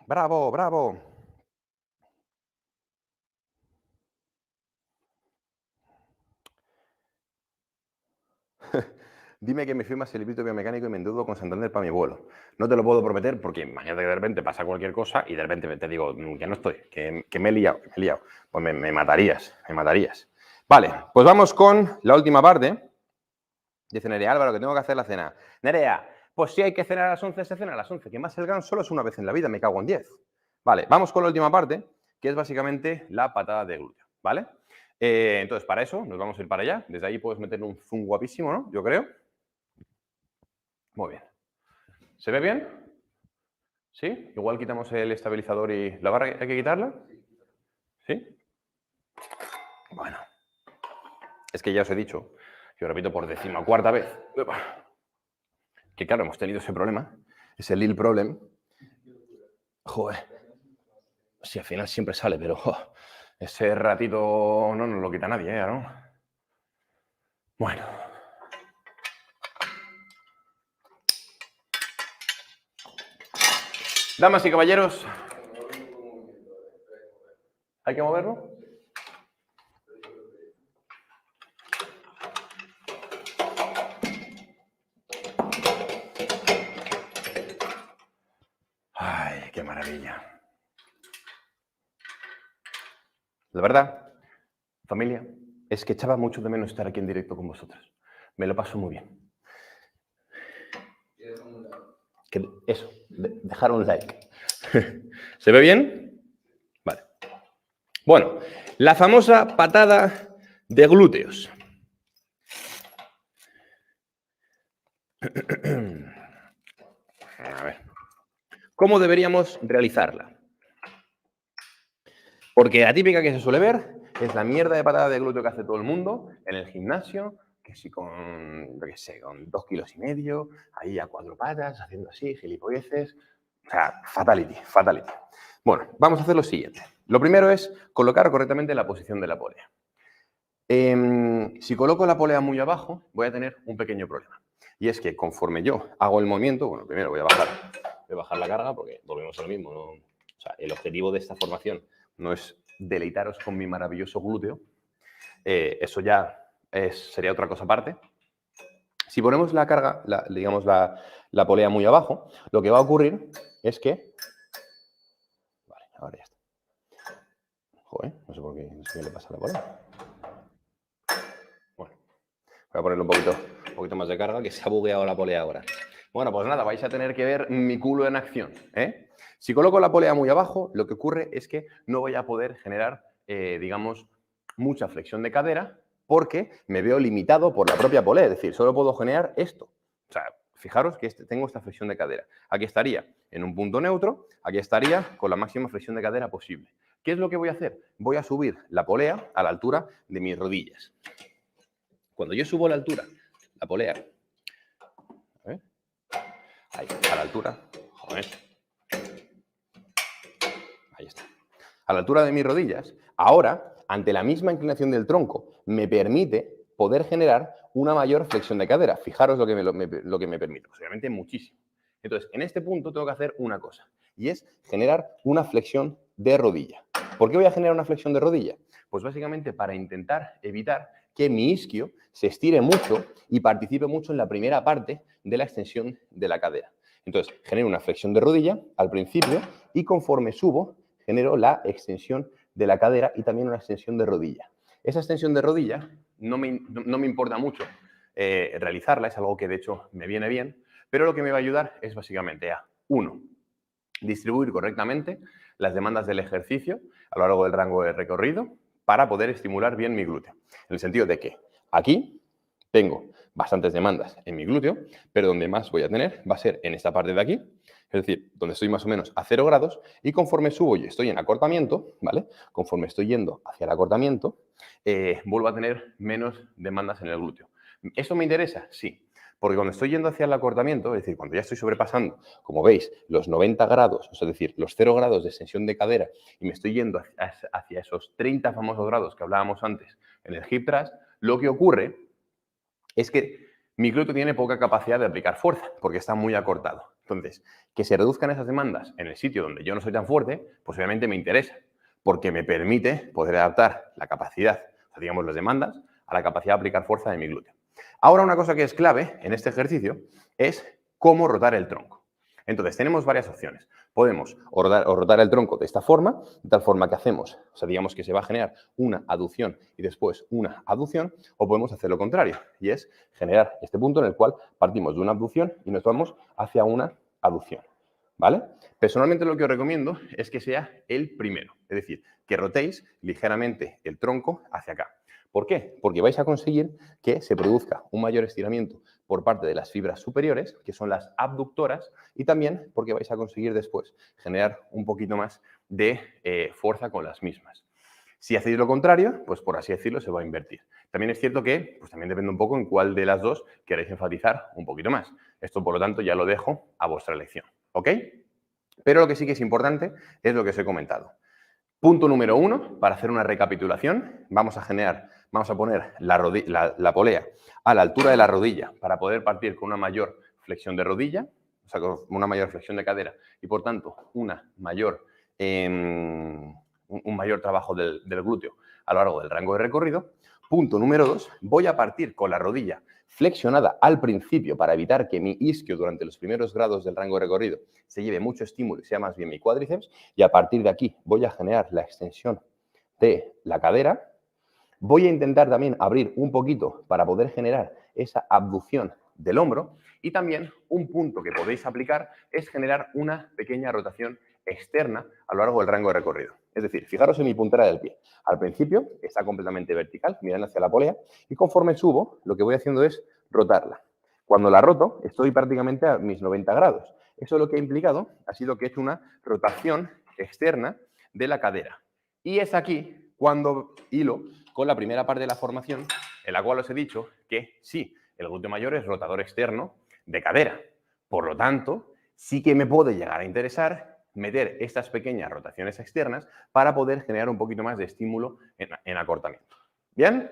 ¡Bravo, bravo! Dime que me firmas el librito biomecánico y me endeudo con Santander para mi vuelo. No te lo puedo prometer porque imagínate que de repente pasa cualquier cosa y de repente te digo que no estoy, que me he liado, Pues me matarías, me matarías. Vale, pues vamos con la última parte. Dice Nerea, Álvaro, que tengo que hacer la cena. Nerea, pues si hay que cenar a las 11, se cena a las 11. Que más el gran solo es una vez en la vida, me cago en 10. Vale, vamos con la última parte, que es básicamente la patada de glúteo, ¿vale? Entonces, para eso nos vamos a ir para allá. Desde ahí puedes meter un zoom guapísimo, ¿no? Yo creo. Muy bien. ¿Se ve bien? ¿Sí? Igual quitamos el estabilizador y... ¿La barra hay que quitarla? ¿Sí? Bueno. Es que ya os he dicho, yo repito por 14ª vez, que claro, hemos tenido ese problema, ese little problem. Joder. Sí, al final siempre sale, pero ese ratito no nos lo quita nadie, ¿no? Bueno. Damas y caballeros. ¿Hay que moverlo? Ay, qué maravilla. La verdad, familia, es que echaba mucho de menos estar aquí en directo con vosotros. Me lo paso muy bien. Eso, dejar un like. ¿Se ve bien? Vale. Bueno, la famosa patada de glúteos. A ver. ¿Cómo deberíamos realizarla? Porque la típica que se suele ver es la mierda de patada de glúteo que hace todo el mundo en el gimnasio, que sí con, yo qué sé, con 2,5 kilos, ahí a 4 patas, haciendo así, gilipolleces. O sea, fatality, fatality. Bueno, vamos a hacer lo siguiente. Lo primero es colocar correctamente la posición de la polea. Si coloco la polea muy abajo, voy a tener un pequeño problema. Y es que conforme yo hago el movimiento, bueno, primero voy a bajar la carga porque volvemos a lo mismo, ¿no? O sea, el objetivo de esta formación no es deleitaros con mi maravilloso glúteo. Eso ya sería otra cosa aparte. Si ponemos la carga, digamos la polea muy abajo, lo que va a ocurrir es que... Vale, ahora ya está. Joder, no sé por qué, no sé qué le pasa a la polea. Bueno, voy a ponerle un poquito más de carga, que se ha bugueado la polea ahora. Bueno, pues nada, vais a tener que ver mi culo en acción, ¿eh? Si coloco la polea muy abajo, lo que ocurre es que no voy a poder generar, digamos, mucha flexión de cadera porque me veo limitado por la propia polea. Es decir, solo puedo generar esto. O sea, fijaros que tengo esta flexión de cadera. Aquí estaría en un punto neutro, aquí estaría con la máxima flexión de cadera posible. ¿Qué es lo que voy a hacer? Voy a subir la polea a la altura de mis rodillas. Cuando yo subo la altura, la polea, ahí, a la altura, joder, ahí está, a la altura de mis rodillas, ahora, ante la misma inclinación del tronco, me permite poder generar una mayor flexión de cadera. Fijaros lo que me permite, obviamente muchísimo. Entonces, en este punto tengo que hacer una cosa, y es generar una flexión de rodilla. ¿Por qué voy a generar una flexión de rodilla? Pues básicamente para intentar evitar que mi isquio se estire mucho y participe mucho en la primera parte de la extensión de la cadera. Entonces, genero una flexión de rodilla al principio y conforme subo, genero la extensión de la cadera y también una extensión de rodilla. Esa extensión de rodilla no me importa mucho realizarla, es algo que de hecho me viene bien, pero lo que me va a ayudar es básicamente a, 1, distribuir correctamente las demandas del ejercicio a lo largo del rango de recorrido para poder estimular bien mi glúteo. En el sentido de que aquí tengo bastantes demandas en mi glúteo, pero donde más voy a tener va a ser en esta parte de aquí, es decir, donde estoy más o menos a 0 grados, y conforme subo y estoy en acortamiento, ¿vale? Conforme estoy yendo hacia el acortamiento, vuelvo a tener menos demandas en el glúteo. ¿Esto me interesa? Sí. Porque cuando estoy yendo hacia el acortamiento, es decir, cuando ya estoy sobrepasando, como veis, los 90 grados, es decir, los 0 grados de extensión de cadera, y me estoy yendo hacia esos 30 famosos grados que hablábamos antes en el hip thrust, lo que ocurre es que mi glúteo tiene poca capacidad de aplicar fuerza, porque está muy acortado. Entonces, que se reduzcan esas demandas en el sitio donde yo no soy tan fuerte, pues obviamente me interesa, porque me permite poder adaptar la capacidad, o sea, digamos, las demandas, a la capacidad de aplicar fuerza de mi glúteo. Ahora, una cosa que es clave en este ejercicio es cómo rotar el tronco. Entonces, tenemos varias opciones. Podemos rotar el tronco de esta forma, de tal forma que hacemos, o sea, digamos que se va a generar una aducción y después una aducción, o podemos hacer lo contrario, y es generar este punto en el cual partimos de una abducción y nos vamos hacia una aducción, ¿vale? Personalmente lo que os recomiendo es que sea el primero, es decir, que rotéis ligeramente el tronco hacia acá. ¿Por qué? Porque vais a conseguir que se produzca un mayor estiramiento por parte de las fibras superiores, que son las abductoras, y también porque vais a conseguir después generar un poquito más de fuerza con las mismas. Si hacéis lo contrario, pues por así decirlo, se va a invertir. También es cierto que, pues también depende un poco en cuál de las dos queréis enfatizar un poquito más. Esto, por lo tanto, ya lo dejo a vuestra elección, ¿ok? Pero lo que sí que es importante es lo que os he comentado. Punto número 1, para hacer una recapitulación, vamos a poner la polea a la altura de la rodilla para poder partir con una mayor flexión de rodilla, o sea, con una mayor flexión de cadera y, por tanto, un mayor trabajo del glúteo a lo largo del rango de recorrido. Punto número 2, voy a partir con la rodilla flexionada al principio para evitar que mi isquio durante los primeros grados del rango de recorrido se lleve mucho estímulo y sea más bien mi cuádriceps, y a partir de aquí voy a generar la extensión de la cadera. Voy a intentar también abrir un poquito para poder generar esa abducción del hombro, y también un punto que podéis aplicar es generar una pequeña rotación externa a lo largo del rango de recorrido. Es decir, fijaros en mi puntera del pie. Al principio está completamente vertical, mirando hacia la polea, y conforme subo, lo que voy haciendo es rotarla. Cuando la roto, estoy prácticamente a mis 90 grados. Eso lo que ha implicado ha sido que he hecho una rotación externa de la cadera. Y es aquí cuando hilo con la primera parte de la formación, en la cual os he dicho que sí, el glúteo mayor es rotador externo de cadera. Por lo tanto, sí que me puede llegar a interesar meter estas pequeñas rotaciones externas para poder generar un poquito más de estímulo en acortamiento. ¿Bien?